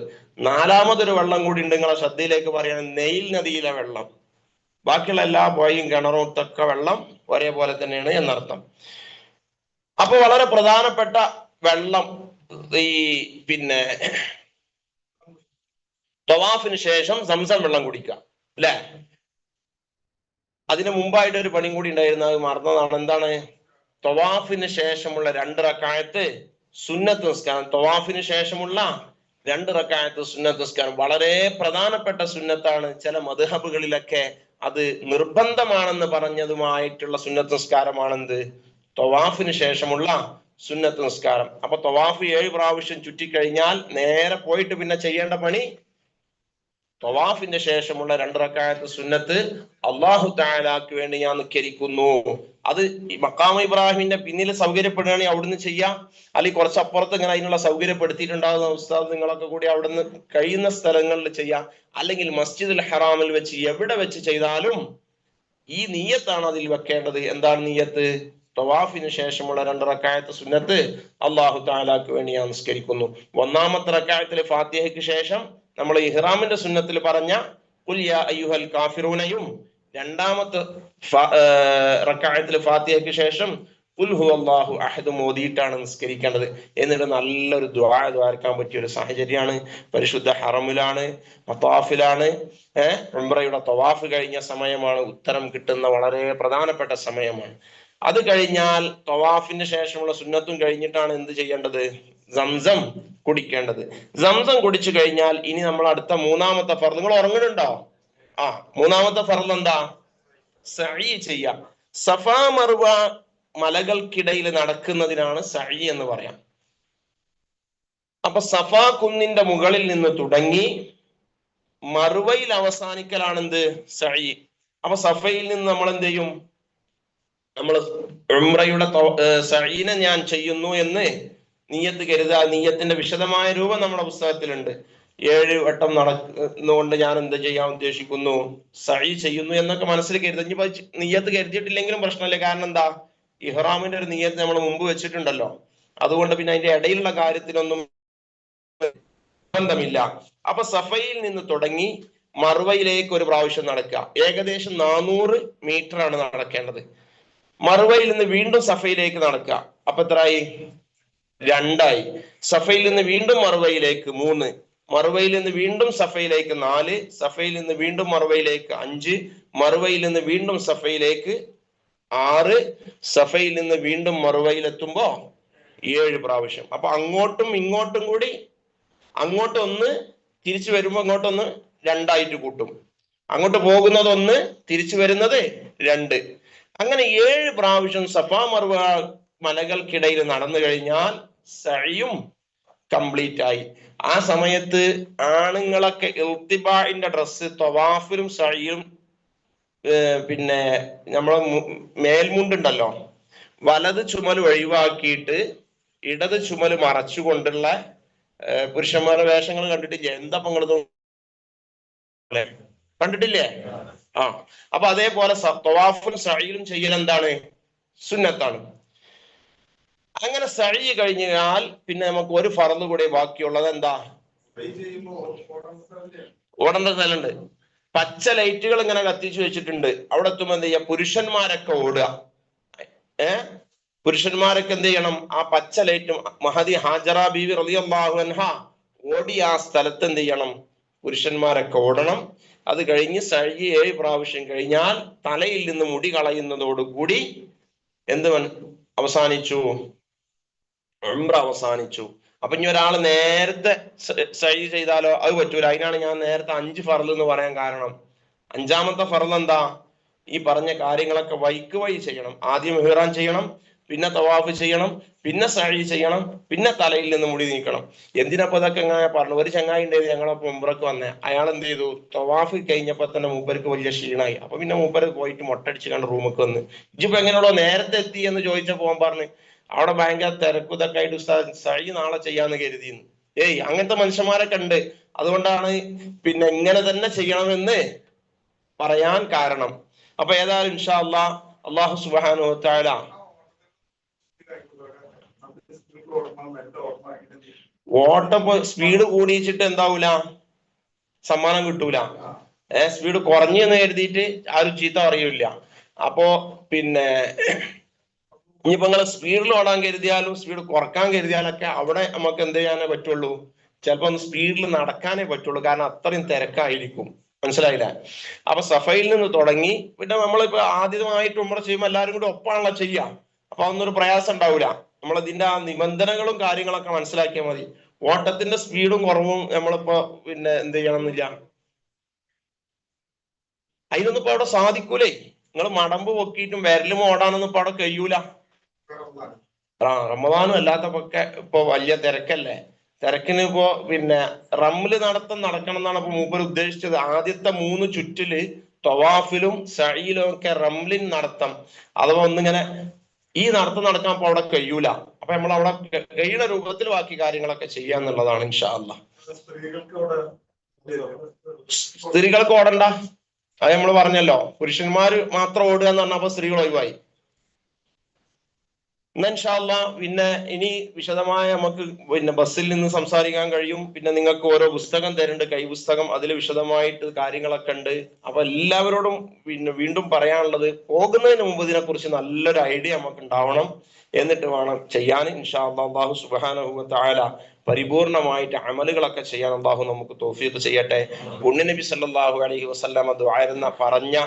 4-മതൊരു വെള്ളം കൂടി ഉണ്ട്, നിങ്ങളെ ശ്രദ്ധയിലേക്ക് പറയാണ്, നെയിൽ നദിയിലെ വെള്ളം. ബാക്കിയുള്ള എല്ലാ പുഴയും കിണറും ഒക്കെ വെള്ളം ഒരേപോലെ തന്നെയാണ് എന്നർത്ഥം. അപ്പൊ വളരെ പ്രധാനപ്പെട്ട വെള്ളം ഈ പിന്നെ തവാഫിന് ശേഷം സംസം വെള്ളം കുടിക്കുക അല്ലെ. അതിന് മുമ്പായിട്ട് ഒരു പണിയും കൂടി ഉണ്ടായിരുന്നു, അത് മറന്നതാണ്. എന്താണ്? തവാഫിന് ശേഷമുള്ള 2 റക്അത്ത് സുന്നത്ത് നിസ്കാരം. തവാഫിന് ശേഷമുള്ള 2 റക്അത്ത് സുന്നത്ത് നിസ്കാരം വളരെ പ്രധാനപ്പെട്ട സുന്നത്താണ്. ചില മദ്ഹബുകളിലൊക്കെ അത് നിർബന്ധമാണെന്ന് പറഞ്ഞതുമായിട്ടുള്ള സുന്നത്ത് നിസ്കാരമാണെന്ത്? തവാഫിന് ശേഷമുള്ള സുന്നത്ത് നിസ്കാരം. അപ്പൊ തവാഫ് 7 പ്രാവശ്യം ചുറ്റിക്കഴിഞ്ഞാൽ നേരെ പോയിട്ട് പിന്നെ ചെയ്യേണ്ട പണി തവാഫിന്റെ ശേഷമുള്ള 2 റക്അത്ത് സുന്നത്ത് അല്ലാഹു തആലാക്ക് വേണ്ടി ഞാൻ നിസ്കരിക്കുന്നു. അത് മഖാം ഇബ്രാഹിമിന്റെ പിന്നിൽ സൗകര്യപ്പെടുകയാണെങ്കിൽ അവിടുന്ന് ചെയ്യാം, അല്ലെങ്കിൽ കുറച്ച് അപ്പുറത്ത് ഇങ്ങനെ അതിനുള്ള സൗകര്യപ്പെടുത്തിയിട്ടുണ്ടാകുന്ന ഉസ്താദ് നിങ്ങളൊക്കെ കൂടി അവിടുന്ന് കഴിയുന്ന സ്ഥലങ്ങളിൽ ചെയ്യാം, അല്ലെങ്കിൽ മസ്ജിദുൽ ഹറാമിൽ വെച്ച് എവിടെ വെച്ച് ചെയ്താലും ഈ നിയ്യത്താണ് അതിൽ വെക്കേണ്ടത്. എന്താണ് നിയ്യത്ത്? തവാഫിന് ശേഷമുള്ള 2 റക്അത്ത് സുന്നത്ത് അല്ലാഹു തആലാക്ക് വേണ്ടി ഞാൻ നിസ്കരിക്കുന്നു. 1-ാമത്തെ റക്അത്തിൽ ഫാത്തിഹയ്ക്ക് ശേഷം നമ്മൾ ഇഹ്റാമിന്റെ സുന്നത്തിൽ പറഞ്ഞ ഖുൽ യാ അയ്യുഹൽ കാഫിറൂനയും 2-ാമത്തെ റക്അത്തിൽ ഫാത്തിഹയ്ക്ക് ശേഷം ഖുൽ ഹുവല്ലാഹു അഹദ് മോദിയിട്ടാണ് നിസ്കരിക്കേണ്ടത്. എന്നിട്ട് നല്ലൊരു ദുആ ദ്വാരക്കാൻ പറ്റിയ ഒരു സാഹചര്യമാണ്. പരിശുദ്ധ ഹറമിലാണ്, മത്താഫിലാണ്, ഉംറയുടെ തവാഫ് കഴിഞ്ഞ സമയമാണ്, ഉത്തരം കിട്ടുന്ന വളരെ പ്രധാനപ്പെട്ട സമയമാണ്. അത് കഴിഞ്ഞാൽ തവാഫിന് ശേഷമുള്ള സുന്നത്തും കഴിഞ്ഞിട്ടാണ് എന്ത് ചെയ്യേണ്ടത്? സംസം കുടിക്കേണ്ടത്. സംസം കുടിച്ചു കഴിഞ്ഞാൽ ഇനി നമ്മൾ അടുത്ത 3-ാമത്തെ ഫർള്. നിങ്ങൾ ഉറങ്ങുന്നുണ്ടോ? 3-ാമത്തെ ഫർള് എന്താ? സഈ ചെയ്യാം. സഫാ മർവ മലകൾക്കിടയിൽ നടക്കുന്നതിനാണ് സഈ എന്ന് പറയാം. അപ്പൊ സഫാ കുന്നിന്റെ മുകളിൽ നിന്ന് തുടങ്ങി മർവയിൽ അവസാനിക്കലാണ് എന്ത്? സഈ. അപ്പൊ സഫയിൽ നിന്ന് നമ്മൾ എന്ത് ചെയ്യും? നമ്മൾ ഉംറയുടെ സഈനെ ഞാൻ ചെയ്യുന്നു എന്ന് നിയ്യത്ത് കരുതുക. നിയ്യത്തിന്റെ വിശദമായ രൂപം നമ്മുടെ പുസ്തകത്തിലുണ്ട്. 7 വട്ടം നടന്നുകൊണ്ട് ഞാൻ എന്ത് ചെയ്യാൻ ഉദ്ദേശിക്കുന്നു? സഈ ചെയ്യുന്നു എന്നൊക്കെ മനസ്സിൽ കരുതുക. ഇനിയിപ്പോ നിയ്യത്ത് കരുതിയിട്ടില്ലെങ്കിലും പ്രശ്നമില്ല. കാരണം എന്താ? ഇഹ്റാമിന്റെ ഒരു നിയ്യത്ത് നമ്മൾ മുമ്പ് വെച്ചിട്ടുണ്ടല്ലോ. അതുകൊണ്ട് പിന്നെ അതിന്റെ ഇടയിലുള്ള കാര്യത്തിനൊന്നും ബന്ധമില്ല. അപ്പൊ സഫയിൽ നിന്ന് തുടങ്ങി മർവയിലേക്ക് ഒരു പ്രാവശ്യം നടക്കുക. ഏകദേശം 400 മീറ്റർ ആണ് നടക്കേണ്ടത്. മർവയിൽ നിന്ന് വീണ്ടും സഫയിലേക്ക് നടക്കുക. അപ്പൊ എത്രയായി? 2 സഫയിൽ നിന്ന് വീണ്ടും മർവയിലേക്ക് 3, മർവയിൽ നിന്ന് വീണ്ടും സഫയിലേക്ക് 4, സഫയിൽ നിന്ന് വീണ്ടും മർവയിലേക്ക് 5, മർവയിൽ നിന്ന് വീണ്ടും സഫയിലേക്ക് 6, സഫയിൽ നിന്ന് വീണ്ടും മർവയിലെത്തുമ്പോ 7 പ്രാവശ്യം. അപ്പൊ അങ്ങോട്ടും ഇങ്ങോട്ടും കൂടി, അങ്ങോട്ട് 1, തിരിച്ചു വരുമ്പോ അങ്ങോട്ടൊന്ന് 2 കൂട്ടും. അങ്ങോട്ട് പോകുന്നത് 1, തിരിച്ചു വരുന്നത് 2. അങ്ങനെ 7 പ്രാവശ്യം സഫാ മർവ മലകൾക്കിടയിൽ നടന്നു കഴിഞ്ഞാൽ സഈയും കംപ്ലീറ്റ് ആയി. ആ സമയത്ത് ആണുങ്ങളൊക്കെ ഇൽത്തിബാഇന്റെ ഡ്രസ്സ്, തവാഫിലും സഈയും പിന്നെ നമ്മളെ മേൽമുണ്ടുണ്ടല്ലോ, വലത് ചുമൽ ഒഴിവാക്കിയിട്ട് ഇടത് ചുമൽ മറച്ചുകൊണ്ടുള്ള പുരുഷന്മാരുടെ വേഷങ്ങൾ കണ്ടിട്ടില്ലേ? എന്താ പങ്കെടുത്തു കണ്ടിട്ടില്ലേ? അപ്പൊ അതേപോലെ തവാഫും സഈലും ചെയ്യൽ എന്താണ്? സുന്നത്താണ്. അങ്ങനെ സഈ കഴിഞ്ഞാൽ പിന്നെ നമുക്ക് ഒരു ഫർള് കൂടെ ബാക്കിയുള്ളത് എന്താ? ഓടേണ്ട സ്ഥലമുണ്ട്. പച്ച ലൈറ്റുകൾ ഇങ്ങനെ കത്തിച്ചു വെച്ചിട്ടുണ്ട്. അവിടെ എത്തുമ്പോ എന്ത് ചെയ്യാ? പുരുഷന്മാരൊക്കെ ഓടുക. പുരുഷന്മാരൊക്കെ എന്ത് ചെയ്യണം? ആ പച്ച ലൈറ്റ്, മഹദി ഹാജറ ബീവി റളിയല്ലാഹു അൻഹ ഓടി ആ സ്ഥലത്ത് എന്ത് ചെയ്യണം? പുരുഷന്മാരൊക്കെ ഓടണം. അത് കഴിഞ്ഞ് സഈ 7 പ്രാവശ്യം കഴിഞ്ഞാൽ തലയിൽ നിന്ന് മുടി കളയുന്നതോടുകൂടി എന്ത് അവസാനിച്ചു? ഉംറ അവസാനിച്ചു. അപ്പൊ ഇനി ഒരാൾ നേരത്തെ സഅയ് ചെയ്താലോ? അത് പറ്റൂല. അതിനാണ് ഞാൻ നേരത്തെ 5 ഫർള് എന്ന് പറയാൻ കാരണം. 5-ാമത്തെ ഫർള് എന്താ? ഈ പറഞ്ഞ കാര്യങ്ങളൊക്കെ വൈക്ക് വഴി ചെയ്യണം. ആദ്യം ഇഹ്റാം ചെയ്യണം, പിന്നെ തവാഫ് ചെയ്യണം, പിന്നെ സഅയ് ചെയ്യണം, പിന്നെ തലയിൽ നിന്ന് മുടി നീക്കണം. എന്തിനപ്പോ ഇതൊക്കെ എങ്ങനെ പറഞ്ഞു? ഒരു ചങ്ങായി ഉണ്ടായിരുന്നു ഞങ്ങളൊപ്പം ഉംറക്ക് വന്നേ. അയാൾ എന്ത് ചെയ്തു? തവാഫ് കഴിഞ്ഞപ്പോ തന്നെ മൂപ്പർക്ക് വലിയ ക്ഷീണായി. അപ്പൊ പിന്നെ മൂപ്പര് പോയിട്ട് മൊട്ടടിച്ച് കണ്ട് റൂമിക്ക് വന്ന്, ഇജിപ്പോ എങ്ങനെയുള്ളോ നേരത്തെ എത്തി എന്ന് ചോദിച്ചപ്പോ പോകാൻ പറഞ്ഞു അവിടെ ഭയങ്കര തിരക്കും ഇതൊക്കെ ആയിട്ട് ഉസ്താദ് സഅയ് നാളെ ചെയ്യാന്ന് കരുതിയിരുന്നു. ഏയ് അങ്ങനത്തെ മനുഷ്യന്മാരൊക്കെ ഉണ്ട്. അതുകൊണ്ടാണ് പിന്നെ ഇങ്ങനെ തന്നെ ചെയ്യണമെന്ന് പറയാൻ കാരണം. അപ്പൊ ഏതായാലും ഇൻഷാ അല്ലാഹ് അല്ലാഹു സുബ്ഹാനഹു വ തആല ഓട്ടം സ്പീഡ് കൂടിച്ചിട്ട് എന്താവൂല, സമ്മാനം കിട്ടൂല. സ്പീഡ് കുറഞ്ഞു എന്ന് കരുതിയിട്ട് ആരും ചീത്ത പറയൂല. അപ്പോ പിന്നെ ഇനിയിപ്പോ നിങ്ങള് സ്പീഡിൽ ഓടാൻ കരുതിയാലും സ്പീഡ് കുറക്കാൻ കരുതിയാലൊക്കെ അവിടെ നമുക്ക് എന്ത് ചെയ്യാനേ പറ്റുള്ളൂ? ചിലപ്പോ ഒന്ന് സ്പീഡിൽ നടക്കാനേ പറ്റുള്ളൂ. കാരണം അത്രയും തിരക്കായിരിക്കും. മനസ്സിലായില്ല? അപ്പൊ സഫയിൽ നിന്ന് തുടങ്ങി പിന്നെ നമ്മളിപ്പോ ആദ്യമായിട്ട് ഉംറ ചെയ്യുമ്പോൾ എല്ലാവരും കൂടി ഒപ്പാണല്ലോ ചെയ്യാം. അപ്പൊ അതൊന്നൊരു പ്രയാസം ഉണ്ടാവില്ല. നമ്മളതിന്റെ ആ നിബന്ധനകളും കാര്യങ്ങളൊക്കെ മനസ്സിലാക്കിയാൽ മതി. ഓട്ടത്തിന്റെ സ്പീഡും കുറവും നമ്മളിപ്പോ പിന്നെ എന്ത് ചെയ്യണമെന്നില്ല. അതിനൊന്നും ഇപ്പൊ അവിടെ സാധിക്കൂലേ. നിങ്ങൾ മടമ്പ് പൊക്കിയിട്ടും വിരലും ഓടാനൊന്നും ഇപ്പൊ അവിടെ കഴിയൂല. റമദാനും അല്ലാത്തപ്പൊക്കെ ഇപ്പൊ വലിയ തിരക്കല്ലേ. തിരക്കിന് ഇപ്പോ പിന്നെ റംല് നടത്തം നടക്കണം എന്നാണ് ഇപ്പൊ മൂപ്പര് ഉദ്ദേശിച്ചത്. ആദ്യത്തെ 3 ചുറ്റില് തവാഫിലും സഅയിലും ഒക്കെ റംലിൻ നടത്തം അഥവാ ഒന്നിങ്ങനെ ഈ നടത്തം നടക്കാൻ ഇപ്പൊ അവിടെ കഴിയൂല. അപ്പൊ നമ്മൾ അവിടെ കഴിയുന്ന രൂപത്തിൽ ബാക്കി കാര്യങ്ങളൊക്കെ ചെയ്യാന്നുള്ളതാണ് ഇൻഷാ അല്ലാഹ്. സ്ത്രീകൾക്ക് ഓടണ്ട, അത് നമ്മൾ പറഞ്ഞല്ലോ. പുരുഷന്മാര് മാത്രം ഓടുക എന്ന് പറഞ്ഞപ്പോ സ്ത്രീകൾ ഒഴിവായി. ഇൻഷാ അല്ലാഹ് പിന്നെ ഇനി വിശദമായ നമുക്ക് പിന്നെ ബസ്സിൽ നിന്ന് സംസാരിക്കാൻ കഴിയും. പിന്നെ നിങ്ങൾക്ക് ഓരോ പുസ്തകം തരുന്നുണ്ട്, കൈപുസ്തകം. അതിൽ വിശദമായിട്ട് കാര്യങ്ങളൊക്കെ ഉണ്ട്. അപ്പൊ എല്ലാവരോടും പിന്നെ വീണ്ടും പറയാനുള്ളത്, പോകുന്നതിന് മുമ്പ് ഇതിനെക്കുറിച്ച് നല്ലൊരു ഐഡിയ നമുക്ക് ഉണ്ടാവണം. എന്നിട്ട് വേണം ചെയ്യാൻ. ഇൻഷാ അല്ലാഹ് അല്ലാഹു സുബ്ഹാനഹു വ തആല പരിപൂർണമായിട്ട് അമലുകളൊക്കെ ചെയ്യാൻ അല്ലാഹു നമുക്ക് തൗഫീഖ് ചെയ്യട്ടെ. പുണ്യനബി സല്ലല്ലാഹു അലൈഹി വസല്ലമ ദുആ പറഞ്ഞ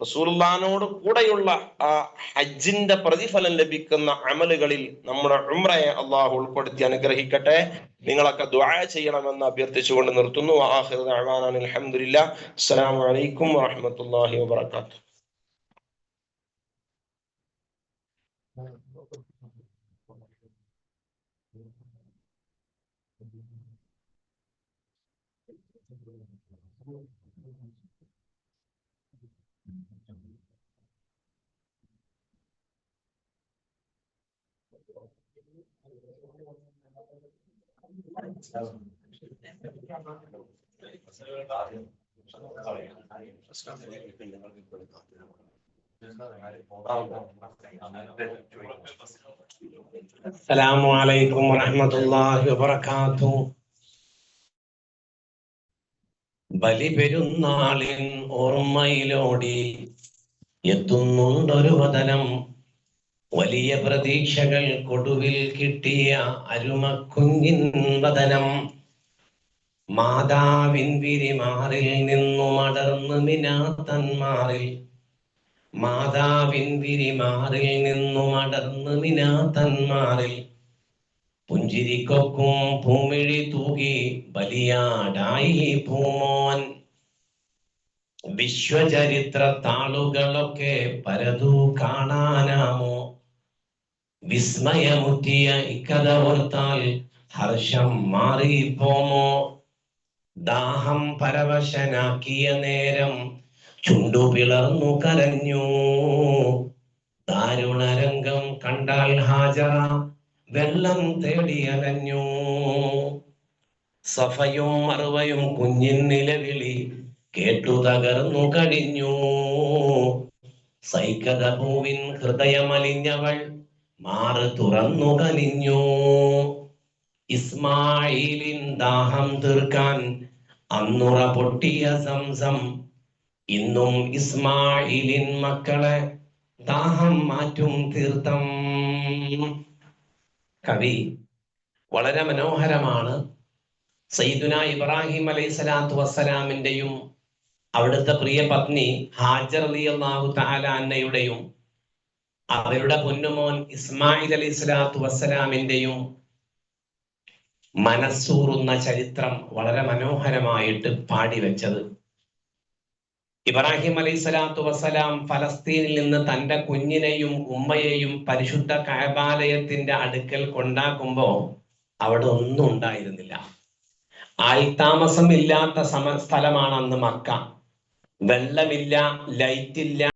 റസൂലുള്ളാഹിനോട് കൂടെയുള്ള ആ ഹജ്ജിന്റെ പ്രതിഫലം ലഭിക്കുന്ന അമലുകളിൽ നമ്മുടെ ഉംറയെ അള്ളാഹു ഉൾപ്പെടുത്തി അനുഗ്രഹിക്കട്ടെ. നിങ്ങളൊക്കെ ദുആ ചെയ്യണമെന്ന് അഭ്യർത്ഥിച്ചുകൊണ്ട് നിർത്തുന്നു. ആഖിറു ദഅ്വാനാ അൽഹംദുലില്ലാഹ്. അസ്സലാമു അലൈക്കും വറഹ്മത്തുള്ളാഹി വബറകാതുഹു. അസ്സലാമു അലൈക്കും വറഹ്മത്തുള്ളാഹി വബറകാതുഹു. ബലി പെരുന്നാളിൻ ഓർമ്മയിലോടി എത്തുന്നുണ്ടൊരു വദനം. വലിയ പ്രതീക്ഷകൾ കൊടുവിൽ കിട്ടിയ അരുമക്കുഞ്ഞിൻ വദനം. മാതാവിൻ വിരിമാറിൽ നിന്നു മടർന്ന് മിനാത്തന്മാറിൽ, മാതാവിൻ വിരിമാറിൽ നിന്നു മടർന്ന് മിനാത്തന്മാറിൽ പുഞ്ചിരിക്കൊക്കും പൂമിഴി തൂകി ബലിയാടായി പൂമോൻ. വിശ്വചരിത്ര താളുകളൊക്കെ പരതു കാണാനാമോ? വിസ്മയമുറ്റിയ ഇക്കഥ ഓർത്താൽ ഹർഷം മാറിപ്പോമോ? ദാഹം പരവശനാക്കിയ നേരം ചുണ്ടു പിളർന്നു കരഞ്ഞു. ദാരുണരംഗം കണ്ടാൽ ഹാജറ വെള്ളം തേടി അലഞ്ഞു. സഫയും മറുവയും കുഞ്ഞിൻ നിലവിളി കേട്ടു തകർന്നു കഴിഞ്ഞു. സൈകത പൂവിൻ ഹൃദയമലിഞ്ഞവൾ മാറ് തുറന്നു കനിഞ്ഞു. ഇസ്മായിലിൻ ദാഹം തീർക്കാൻ അന്നുറ പൊട്ടിയ സംസം, ഇന്നും ഇസ്മായിലിൻ മക്കളെ ദാഹം മാറ്റും തീർത്ഥം. കവി വളരെ മനോഹരമാണ്. സയ്യിദുന ഇബ്രാഹിം അലൈഹിസ്സലാത്തു വസ്സലാമിന്റെയും അവിടുത്തെ പ്രിയ പത്നി ഹാജർ റളിയല്ലാഹു തആല അന്നയുടെയും അവരുടെ പൊന്നുമോൻ ഇസ്മായിൽ അലൈഹിസ്സലാത്തു വസ്സലാമിന്റെയും മനസ്സൂറുന്ന ചരിത്രം വളരെ മനോഹരമായിട്ട് പാടിവെച്ചത്. ഇബ്രാഹിം അലൈഹി സ്വലാത്തു വസ്സലാം ഫലസ്തീനിൽ നിന്ന് തന്റെ കുഞ്ഞിനെയും ഉമ്മയെയും പരിശുദ്ധ കഅബാലയത്തിന്റെ അടുക്കൽ കൊണ്ടാക്കുമ്പോ അവിടെ ഒന്നും ഉണ്ടായിരുന്നില്ല. ആൾതാമസം ഇല്ലാത്ത സ്ഥലമാണ് അന്ന് മക്ക. വെള്ളമില്ല, ലൈറ്റ് ഇല്ല,